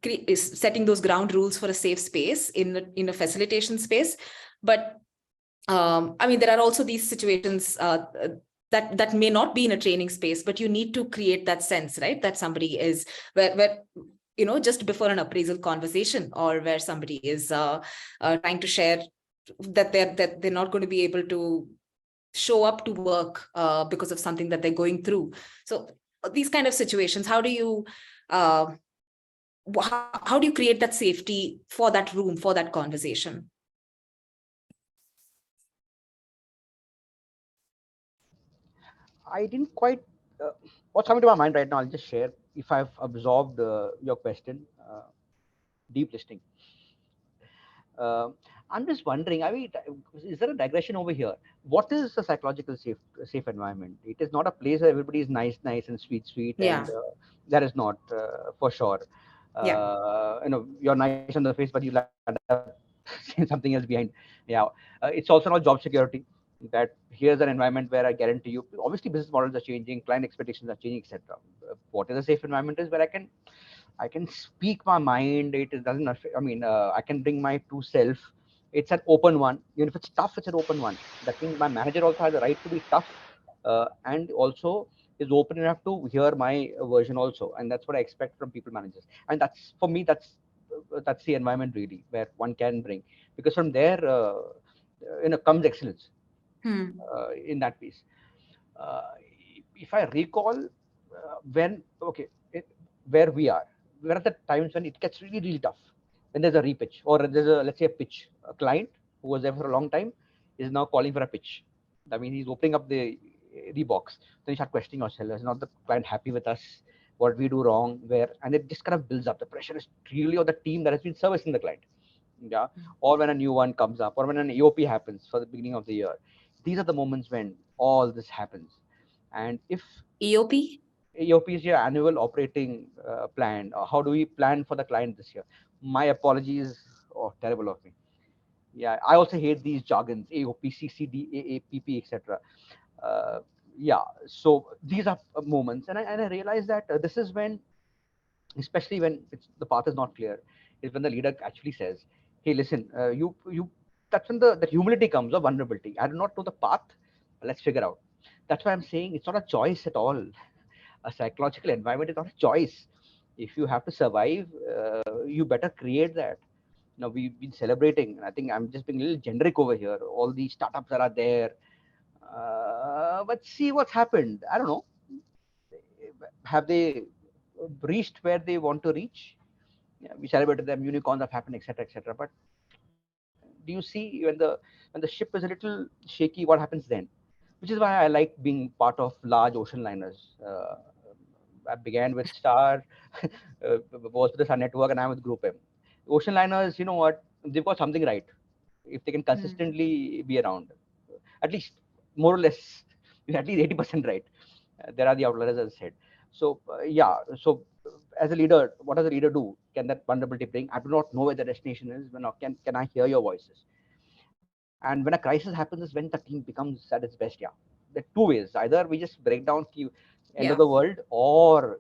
Speaker 1: is setting those ground rules for a safe space in a facilitation space. But I mean, there are also these situations that may not be in a training space, but you need to create that sense, right? That somebody is where just before an appraisal conversation, or where somebody is trying to share that they're not going to be able to show up to work because of something that they're going through. So these kind of situations, how do you create that safety for that room, for that conversation?
Speaker 3: I didn't quite. What's coming to my mind right now, I'll just share if I've absorbed your question. Deep listening. I'm just wondering, I mean, is there a digression over here? What is a psychological safe environment? It is not a place where everybody is nice and sweet,
Speaker 1: Yeah.
Speaker 3: and that is not for sure. You're nice on the face, but you land up saying something else behind. Yeah, it's also not job security. That here's an environment where I guarantee you, obviously business models are changing, client expectations are changing, etc. What is a safe environment is where I can speak my mind. It doesn't. I mean, I can bring my true self. It's an open one. Even if it's tough, it's an open one. That means my manager also has the right to be tough, and also is open enough to hear my version also. And that's what I expect from people managers. And that's, for me, that's the environment really where one can bring, because from there, comes excellence in that piece. Uh, if I recall, where we're at the times when it gets really, really tough. When there's a repitch, or there's let's say a pitch. A client who was there for a long time is now calling for a pitch. I mean, he's opening up the box. Then you start questioning yourself. Is not the client happy with us? What we do wrong? Where? And it just kind of builds up. The pressure is really on the team that has been servicing the client. Yeah. Or when a new one comes up, or when an EOP happens for the beginning of the year. These are the moments when all this happens. And if
Speaker 1: EOP
Speaker 3: is your annual operating plan, how do we plan for the client this year? My apologies. Oh, terrible of me. Yeah, I also hate these jargons: AOP, CCD, AAPP, etc. Yeah, so these are moments, and I realize that this is when, especially when the path is not clear, is when the leader actually says, "Hey, listen, you." That's when the humility comes, or vulnerability. I do not know the path. Let's figure out. That's why I'm saying it's not a choice at all. A psychological environment is not a choice. If you have to survive, you better create that. We've been celebrating. I think I'm just being a little generic over here. All these startups that are there, but see what's happened. I don't know. Have they reached where they want to reach? Yeah, we celebrated them. Unicorns have happened, etc., etc. But do you see when the ship is a little shaky, what happens then? Which is why I like being part of large ocean liners. I began with Star, was with the Sun Network, and I'm with Group M. Ocean liners, you know what? They've got something right. If they can consistently be around, at least more or less, at least 80% right. There are the outliers, as I said. So yeah. So as a leader, what does a leader do? Can that vulnerability bring? I do not know where the destination is. Can I hear your voices? And when a crisis happens, is when the team becomes at its best. Yeah, there are two ways. Either we just break down, end of the world, or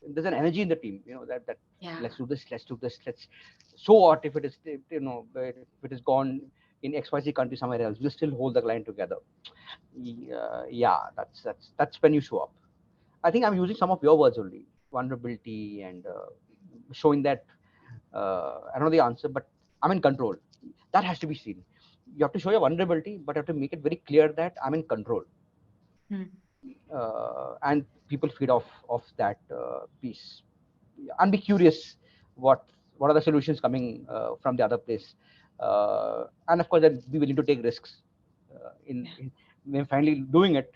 Speaker 3: there's an energy in the team. You know that let's do this, let's do this, let's. So what if it is, you know, if it is gone in XYZ country somewhere else? We'll still hold the client together. Yeah, that's when you show up. I think I'm using some of your words only, vulnerability and showing that I don't know the answer, but I'm in control. That has to be seen. You have to show your vulnerability, but you have to make it very clear that I'm in control. And people feed off that piece. And be curious what are the solutions coming from the other place. And of course, then be willing to take risks. When finally doing it,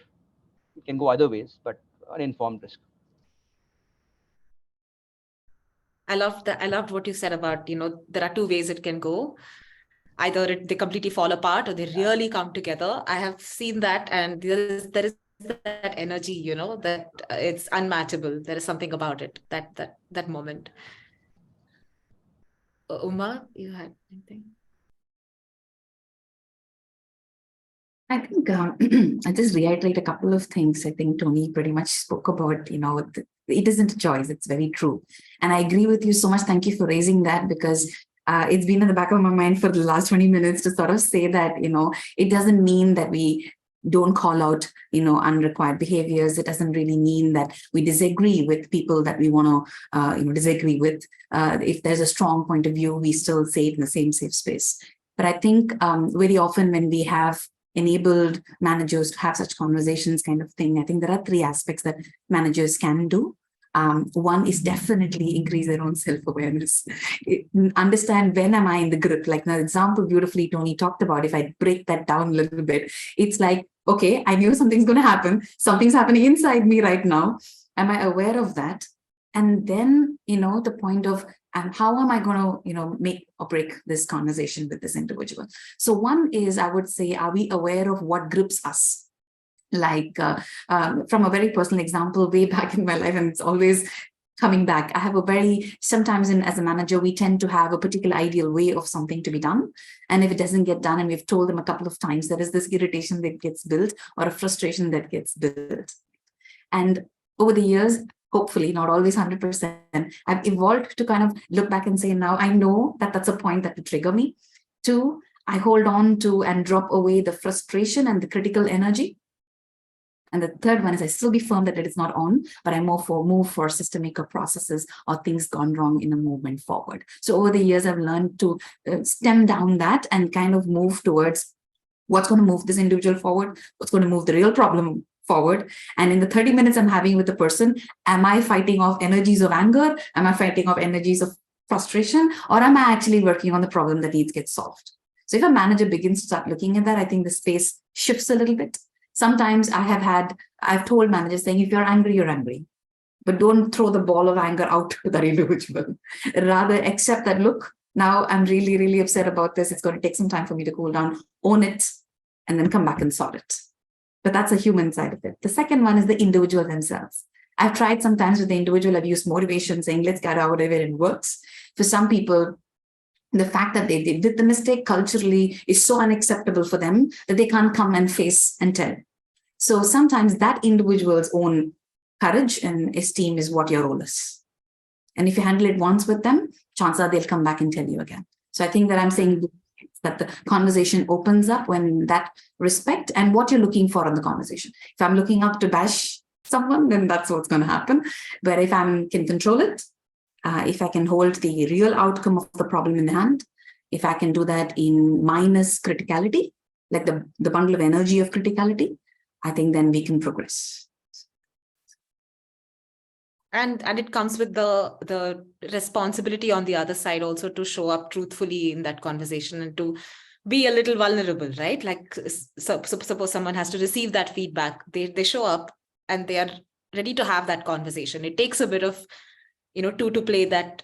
Speaker 3: it can go either ways, but an informed risk.
Speaker 1: I loved what you said about, there are two ways it can go. Either they completely fall apart or they really come together. I have seen that, and there is that energy, that it's unmatchable. There is something about it, that moment. Uma, you had anything?
Speaker 4: I think I just reiterate a couple of things. I think Tony pretty much spoke about, it isn't a choice. It's very true. And I agree with you so much. Thank you for raising that, because it's been in the back of my mind for the last 20 minutes to sort of say that, it doesn't mean that we don't call out, unrequired behaviors. It doesn't really mean that we disagree with people that we want to, disagree with. If there's a strong point of view, we still say it in the same safe space. But I think very often when we have enabled managers to have such conversations kind of thing, I think there are three aspects that managers can do. One is definitely increase their own self-awareness. Understand when am I in the grip? Like the example beautifully Tony talked about, if I break that down a little bit, it's like, okay, I knew something's going to happen. Something's happening inside me right now. Am I aware of that? And then, the point of how am I going to, make or break this conversation with this individual? So one is, I would say, are we aware of what grips us? Like from a very personal example, way back in my life, and it's always coming back. I have sometimes as a manager, we tend to have a particular ideal way of something to be done. And if it doesn't get done, and we've told them a couple of times, there is this irritation that gets built or a frustration that gets built. And over the years, hopefully not always 100%, I've evolved to kind of look back and say, now I know that that's a point that will trigger me. Two, I hold on to and drop away the frustration and the critical energy. And the third one is I still be firm that it is not on, but I move for systemic processes or things gone wrong in a movement forward. So over the years, I've learned to stem down that and kind of move towards what's going to move this individual forward, what's going to move the real problem forward. And in the 30 minutes I'm having with the person, am I fighting off energies of anger? Am I fighting off energies of frustration? Or am I actually working on the problem that needs to get solved? So if a manager begins to start looking at that, I think the space shifts a little bit. Sometimes I've told managers saying, if you're angry, you're angry. But don't throw the ball of anger out to that individual. Rather accept that, look, now I'm really, really upset about this. It's going to take some time for me to cool down, own it, and then come back and sort it. But that's a human side of it. The second one is the individual themselves. I've tried sometimes with the individual, I've used motivation, saying, let's get out of it, it works. For some people, the fact that they did the mistake culturally is so unacceptable for them that they can't come and face and tell. So sometimes that individual's own courage and esteem is what your role is. And if you handle it once with them, chances are they'll come back and tell you again. So I think that I'm saying that the conversation opens up when that respect and what you're looking for in the conversation. If I'm looking up to bash someone, then that's what's going to happen. But if I can control it, if I can hold the real outcome of the problem in hand, if I can do that in minus criticality, like the bundle of energy of criticality, I think then we can progress.
Speaker 1: And it comes with the responsibility on the other side also to show up truthfully in that conversation and to be a little vulnerable, right? Like suppose someone has to receive that feedback, they show up and they are ready to have that conversation. It takes a bit of, two to play that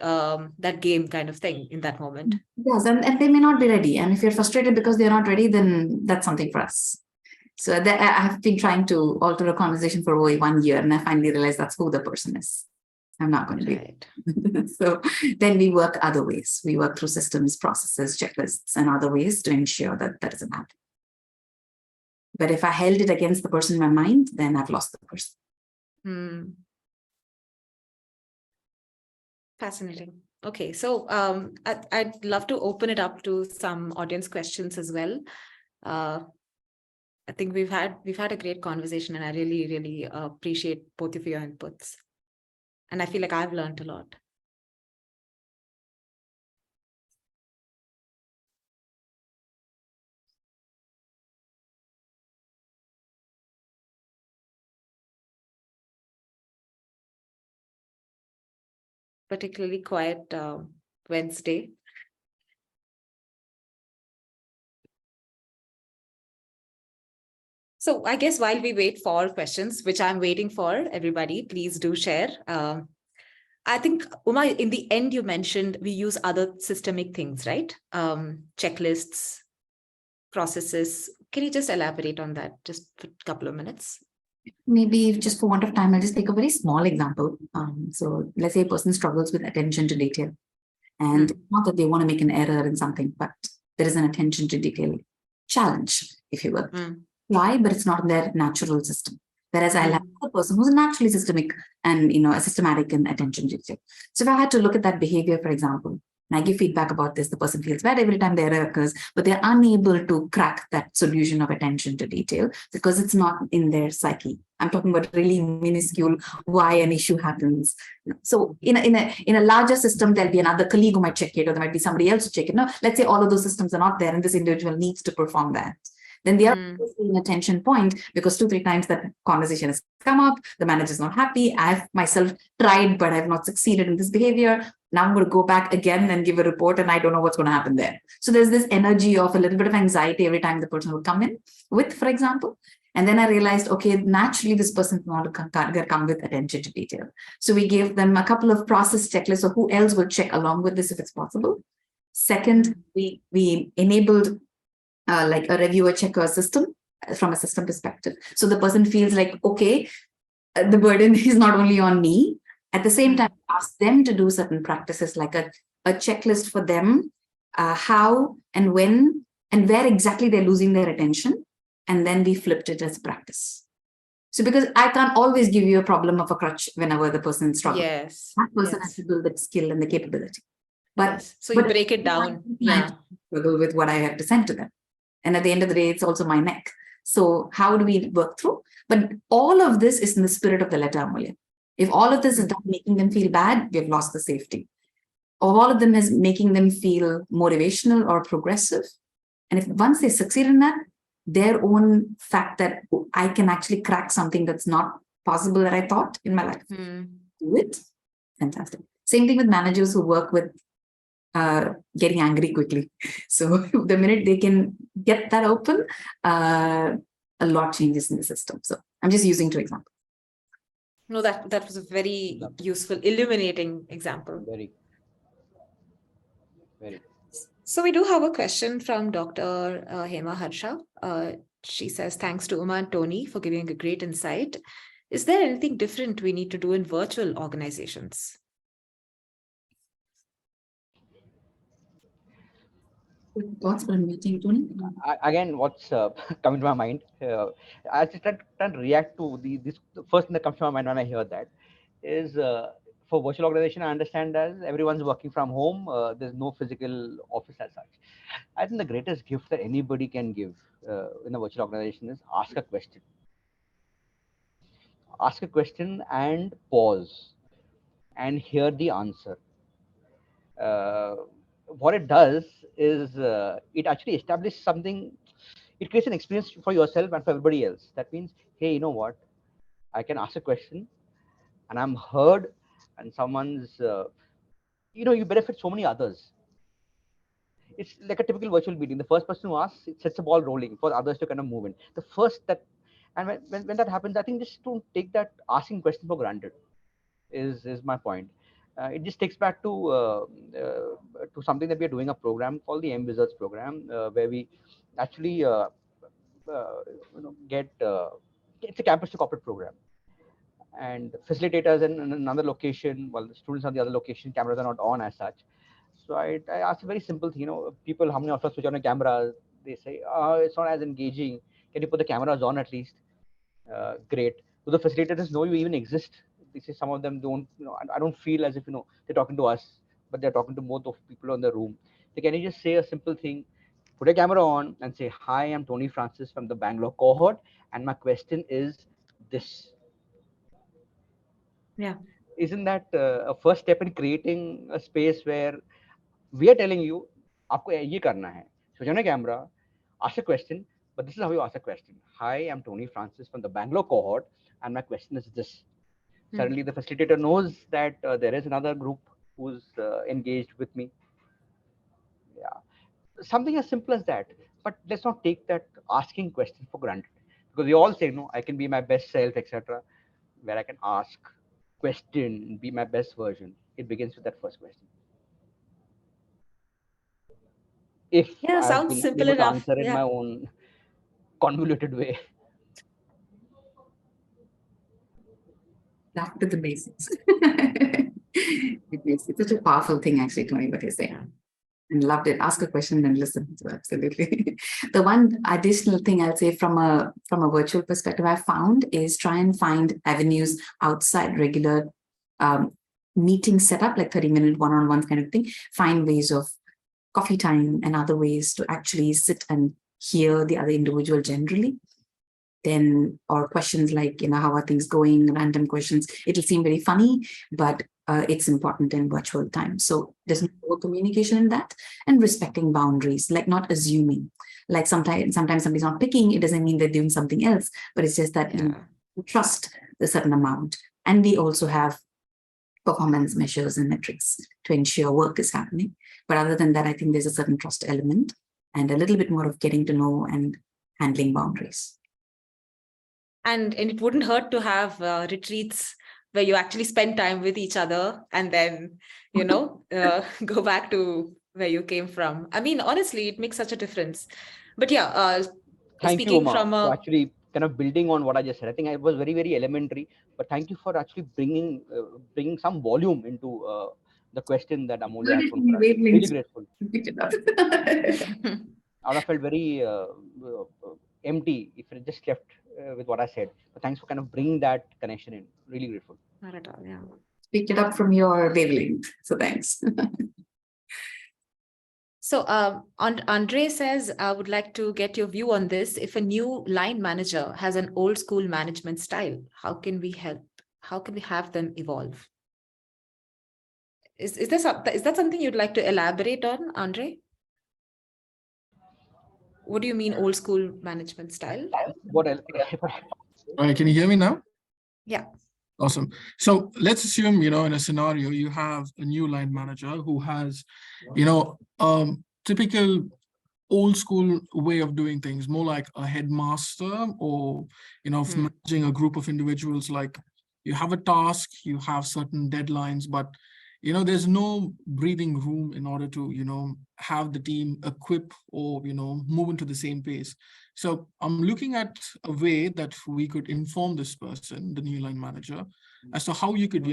Speaker 1: that game kind of thing in that moment.
Speaker 4: Yes, and they may not be ready. And if you're frustrated because they're not ready, then that's something for us. So I have been trying to alter a conversation for over 1 year, and I finally realized that's who the person is. I'm not going to be.
Speaker 1: Right.
Speaker 4: So then we work other ways. We work through systems, processes, checklists, and other ways to ensure that that doesn't happen. But if I held it against the person in my mind, then I've lost the person.
Speaker 1: Fascinating. Okay, so I'd love to open it up to some audience questions as well. I think we've had a great conversation, and I really, really appreciate both of your inputs. And I feel like I've learned a lot. Particularly quiet Wednesday. So I guess while we wait for questions, which I'm waiting for, everybody, please do share. I think, Uma, in the end, you mentioned we use other systemic things, right? Checklists, processes. Can you just elaborate on that just for a couple of minutes?
Speaker 4: Maybe just for want of time, I'll just take a very small example. So let's say a person struggles with attention to detail. And not that they want to make an error in something, but there is an attention to detail challenge, if you will. Why? But it's not in their natural system. Whereas I'll have a person who's naturally systemic and, a systematic in attention to detail. So if I had to look at that behavior, for example, and I give feedback about this, the person feels bad every time the error occurs, but they're unable to crack that solution of attention to detail because it's not in their psyche. I'm talking about really minuscule why an issue happens. So in a larger system, there'll be another colleague who might check it, or there might be somebody else to check it. No, let's say all of those systems are not there, and this individual needs to perform that. Then the other an attention point, because 2-3 times that conversation has come up, the manager's not happy. I've myself tried, but I've not succeeded in this behavior. Now I'm going to go back again and give a report, and I don't know what's going to happen there. So there's this energy of a little bit of anxiety every time the person would come in with, for example. And then I realized, okay, naturally this person want to come with attention to detail. So we gave them a couple of process checklists of who else will check along with this if it's possible. Second, we enabled like a reviewer checker system from a system perspective. So the person feels like, okay, the burden is not only on me. At the same time, ask them to do certain practices like a checklist for them, how and when and where exactly they're losing their attention. And then we flipped it as practice. So because I can't always give you a problem of a crutch whenever the person struggles.
Speaker 1: Yes.
Speaker 4: That person has to build that skill and the capability. But
Speaker 1: so you break it down. Yeah.
Speaker 4: Struggle with what I have to send to them. And at the end of the day, it's also my neck. So how do we work through? But all of this is in the spirit of the letter, Amoolya. If all of this is done making them feel bad, we have lost the safety. All of them is making them feel motivational or progressive. And if once they succeed in that, their own fact that I can actually crack something that's not possible that I thought in my life. Do it. Fantastic. Same thing with managers who work with getting angry quickly. So the minute they can get that open, a lot changes in the system. So I'm just using 2 examples.
Speaker 1: No, that was a very useful, illuminating example.
Speaker 3: Very.
Speaker 1: So we do have a question from Dr. Hema Harsha. She says, thanks to Uma and Tony for giving a great insight. Is there anything different we need to do in virtual organizations?
Speaker 4: Thoughts for a meeting, Tony?
Speaker 3: Again, what's coming to my mind, I just try to react to the first thing that comes to my mind when I hear that is for virtual organization, I understand as everyone's working from home. There's no physical office as such. I think the greatest gift that anybody can give in a virtual organization is ask a question. Ask a question and pause and hear the answer. What it does is it actually establishes something. It creates an experience for yourself and for everybody else. That means, hey, you know what? I can ask a question and I'm heard, and someone's, you benefit so many others. It's like a typical virtual meeting. The first person who asks, it sets the ball rolling for others to kind of move in. The first that And when that happens, I think just don't take that asking question for granted. Is my point. It just takes back to something that we are doing, a program called the M Wizards program, where we actually get it's a campus to corporate program, and facilitators in another location, while the students on the other location, cameras are not on as such. So I asked a very simple thing, people, how many of us switch on a camera? They say, it's not as engaging. Can you put the cameras on at least? Great. Do the facilitators know you even exist? They say some of them don't, I don't feel as if, they're talking to us, but they're talking to both of people in the room. So can you just say a simple thing, put a camera on and say, hi, I'm Tony Francis from the Bangalore cohort, and my question is this.
Speaker 1: Yeah.
Speaker 3: Isn't that a first step in creating a space where we are telling you, आपको ये करना है. Switch on a camera, ask a question, but this is how you ask a question. Hi, I'm Tony Francis from the Bangalore cohort, and my question is this. Suddenly, the facilitator knows that there is another group who's engaged with me. Yeah, something as simple as that. But let's not take that asking question for granted, because we all say, no, I can be my best self, etc. Where I can ask, question, be my best version. It begins with that first question. If
Speaker 1: Yeah,
Speaker 3: I've
Speaker 1: sounds
Speaker 3: been
Speaker 1: simple
Speaker 3: unable to
Speaker 1: enough.
Speaker 3: answer in
Speaker 1: Yeah.
Speaker 3: my own convoluted way.
Speaker 4: Back to the basics. It's such a powerful thing, actually, Tony, what you're saying. And loved it. Ask a question and listen. So absolutely. The one additional thing I'll say from a virtual perspective I found is try and find avenues outside regular meeting setup, like 30-minute one-on-one kind of thing. Find ways of coffee time and other ways to actually sit and hear the other individual generally. Then, or questions like, how are things going? Random questions. It'll seem very funny, but it's important in virtual time. So there's no communication in that, and respecting boundaries, like not assuming. Like sometimes somebody's not picking, it doesn't mean they're doing something else, but it's just that you trust a certain amount. And we also have performance measures and metrics to ensure work is happening. But other than that, I think there's a certain trust element and a little bit more of getting to know and handling boundaries.
Speaker 1: And it wouldn't hurt to have retreats where you actually spend time with each other and then, go back to where you came from. I mean, honestly, it makes such a difference. But yeah,
Speaker 3: thank you,
Speaker 1: speaking
Speaker 3: Uma,
Speaker 1: from
Speaker 3: for actually kind of building on what I just said. I think it was very, very elementary, but thank you for actually bringing some volume into the question that Amoolya has put for us. Really grateful. I would have felt very empty if it just left with what I said. But thanks for kind of bringing that connection in. Really grateful.
Speaker 1: Not at all, yeah.
Speaker 4: Picked it up from your wavelength. So thanks.
Speaker 1: So Andre says, I would like to get your view on this. If a new line manager has an old school management style, how can we help? How can we have them evolve? Is that something you'd like to elaborate on, Andre? What do you mean old school management style?
Speaker 3: What else?
Speaker 5: All right, can you hear me now?
Speaker 1: Yeah.
Speaker 5: Awesome. So let's assume, in a scenario, you have a new line manager who has, typical old school way of doing things, more like a headmaster or, of managing a group of individuals. Like you have a task, you have certain deadlines, but, there's no breathing room in order to, have the team equip or, move into the same pace. So I'm looking at a way that we could inform this person, the new line manager, as to how you could,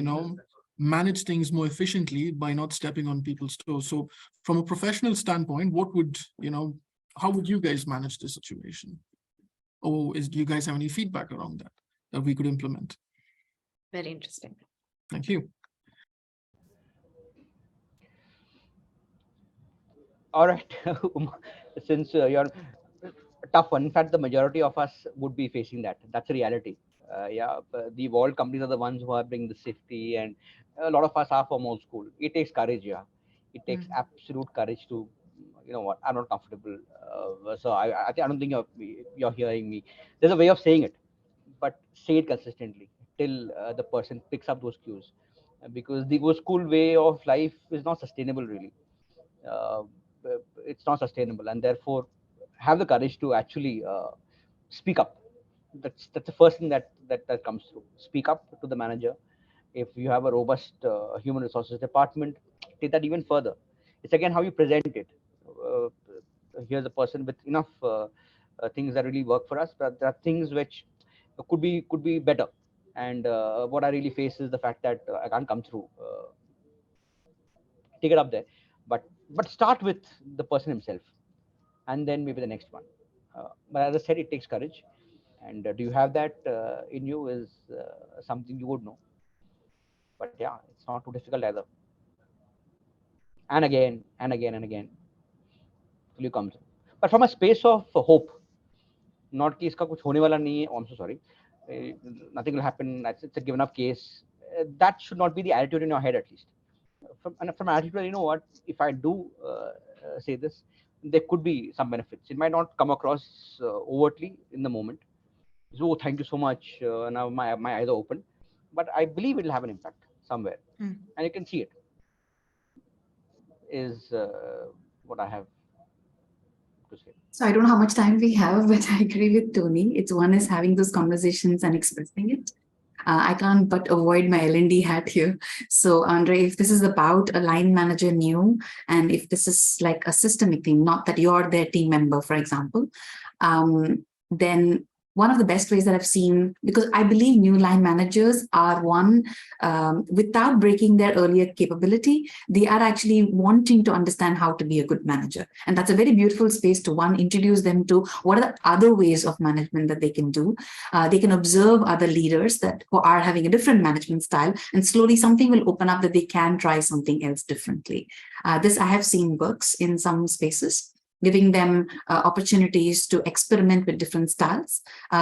Speaker 5: manage things more efficiently by not stepping on people's toes. So from a professional standpoint, what would, how would you guys manage this situation? Or do you guys have any feedback around that we could implement?
Speaker 1: Very interesting.
Speaker 5: Thank you.
Speaker 3: All right. Since you're a tough one, in fact, the majority of us would be facing that. That's a reality. The evolved companies are the ones who are bringing the safety, and a lot of us are from old school. It takes courage, yeah. It takes absolute courage to, what, I'm not comfortable. So I don't think you're hearing me. There's a way of saying it, but say it consistently till the person picks up those cues, because the old school way of life is not sustainable, really. It's not sustainable, and therefore have the courage to actually speak up. That's the first thing that comes through. Speak up to the manager. If you have a robust human resources department, take that even further. It's again how you present it. Uh, Here's a person with enough things that really work for us, but there are things which could be better. And what I really face is the fact that I can't come through. Take it up there, but start with the person himself, and then maybe the next one. But as I said, it takes courage. And do you have that in you is something you would know. But yeah, it's not too difficult either. And again and again and again till you come through. But from a space of hope, not कि इसका कुछ होने वाला नहीं है. Oh, I'm so sorry. Nothing will happen. It's a given up case. That should not be the attitude in your head, at least. From attitude, you know what? If I do say this, there could be some benefits. It might not come across overtly in the moment. So thank you so much. Now my eyes are open, but I believe it will have an impact somewhere, and you can see it. Is what I have to say.
Speaker 4: So I don't know how much time we have, but I agree with Tony. It's one is having those conversations and expressing it. I can't but avoid my L&D hat here. So Andre, if this is about a line manager new, and if this is like a systemic thing, not that you're their team member, for example, then one of the best ways that I've seen, because I believe new line managers are one, without breaking their earlier capability, they are actually wanting to understand how to be a good manager. And that's a very beautiful space to one, introduce them to what are the other ways of management that they can do. They can observe other leaders that who are having a different management style, and slowly something will open up that they can try something else differently. This I have seen works in some spaces. Giving them opportunities to experiment with different styles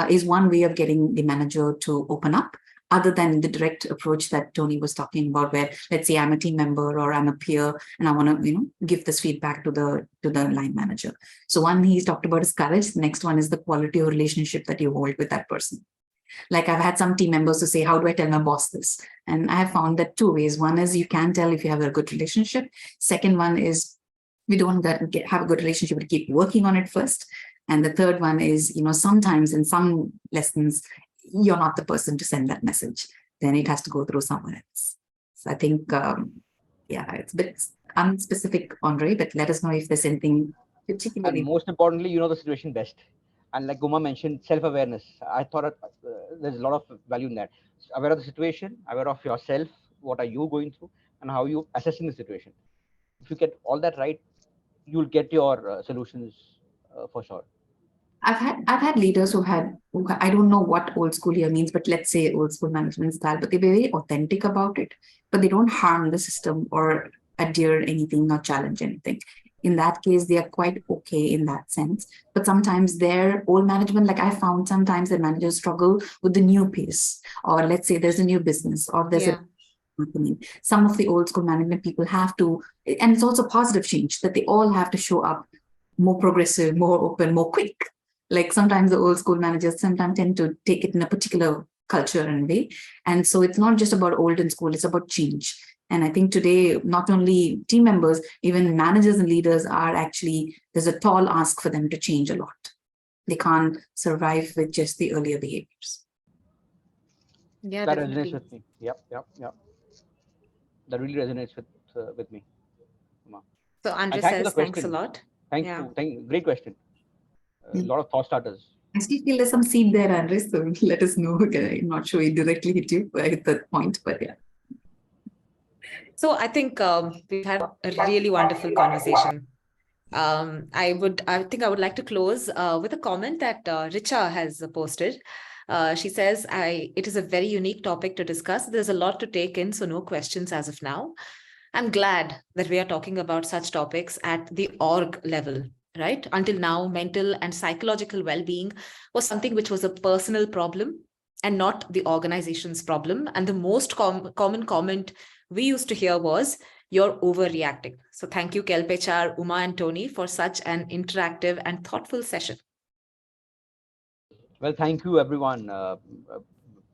Speaker 4: is one way of getting the manager to open up, other than the direct approach that Tony was talking about, where let's say I'm a team member or I'm a peer and I want to, give this feedback to the line manager. So one he's talked about is courage. The next one is the quality of relationship that you hold with that person. Like I've had some team members to say, how do I tell my boss this? And I have found that two ways. One is you can tell if you have a good relationship. Second one is we don't have a good relationship, but keep working on it first. And the third one is, sometimes in some lessons, you're not the person to send that message. Then it has to go through someone else. So I think, it's a bit unspecific, Andre, but let us know if there's anything particularly.
Speaker 3: And most importantly, you know the situation best. And like Uma mentioned, self-awareness. I thought there's a lot of value in that. Aware of the situation, aware of yourself, what are you going through, and how you assessing the situation. If you get all that right, you'll get your solutions for sure.
Speaker 4: I've had leaders who I don't know what old school here means, but let's say old school management style, but they're very authentic about it, but they don't harm the system or adhere anything or challenge anything. In that case, they are quite okay in that sense. But sometimes their old management, like I found sometimes the managers struggle with the new pace, or let's say there's a new business or there's a happening. Some of the old school management people have to, and it's also positive change that they all have to show up more progressive, more open, more quick. Like sometimes the old school managers sometimes tend to take it in a particular culture and way. And so it's not just about old and school, it's about change. And I think today, not only team members, even managers and leaders are actually, there's a tall ask for them to change a lot. They can't survive with just the earlier behaviors.
Speaker 1: Yeah,
Speaker 3: that
Speaker 1: definitely.
Speaker 3: resonates with me. Yep. That really resonates with me.
Speaker 1: So Andre says, thanks a lot.
Speaker 3: Thank you. Great question. A lot of thought starters.
Speaker 4: I still feel there's some seed there, Andre, so let us know. Okay, I'm not sure it directly hit you at that point, but yeah.
Speaker 1: So I think we've had a really wonderful conversation. I think I would like to close with a comment that Richa has posted. She says, it is a very unique topic to discuss. There's a lot to take in, so no questions as of now. I'm glad that we are talking about such topics at the org level, right? Until now, mental and psychological well-being was something which was a personal problem and not the organization's problem. And the most common comment we used to hear was, you're overreacting. So thank you, KelpHR, Uma and Tony, for such an interactive and thoughtful session.
Speaker 3: Well, thank you, everyone. A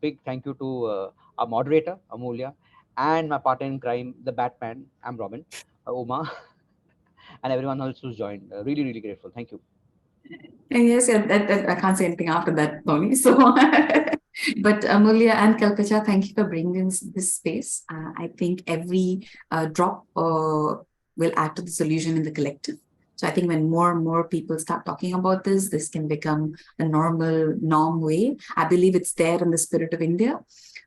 Speaker 3: big thank you to our moderator, Amoolya, and my partner in crime, the Batman, I'm Robin, Uma, and everyone else who's joined. Really, really grateful. Thank you.
Speaker 4: Yes, I can't say anything after that, Tony. So, but Amoolya and KelpHR, thank you for bringing this space. I think every drop will add to the solution in the collective. So I think when more and more people start talking about this can become a norm way. I believe it's there in the spirit of India,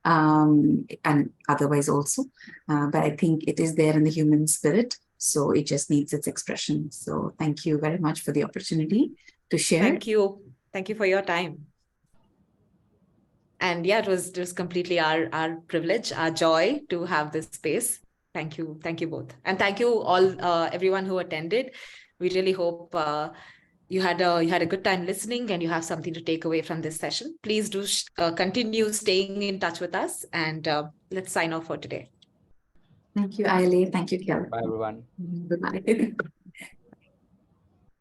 Speaker 4: and otherwise also. But I think it is there in the human spirit. So it just needs its expression. So thank you very much for the opportunity to share.
Speaker 1: Thank you. Thank you for your time. And yeah, it was completely our privilege, our joy to have this space. Thank you. Thank you both. And thank you all, everyone who attended. We really hope you had a good time listening and you have something to take away from this session. Please do continue staying in touch with us, and let's sign off for today.
Speaker 4: Thank you, ILA. Thank you, Kel.
Speaker 3: Bye, everyone.
Speaker 4: Goodbye.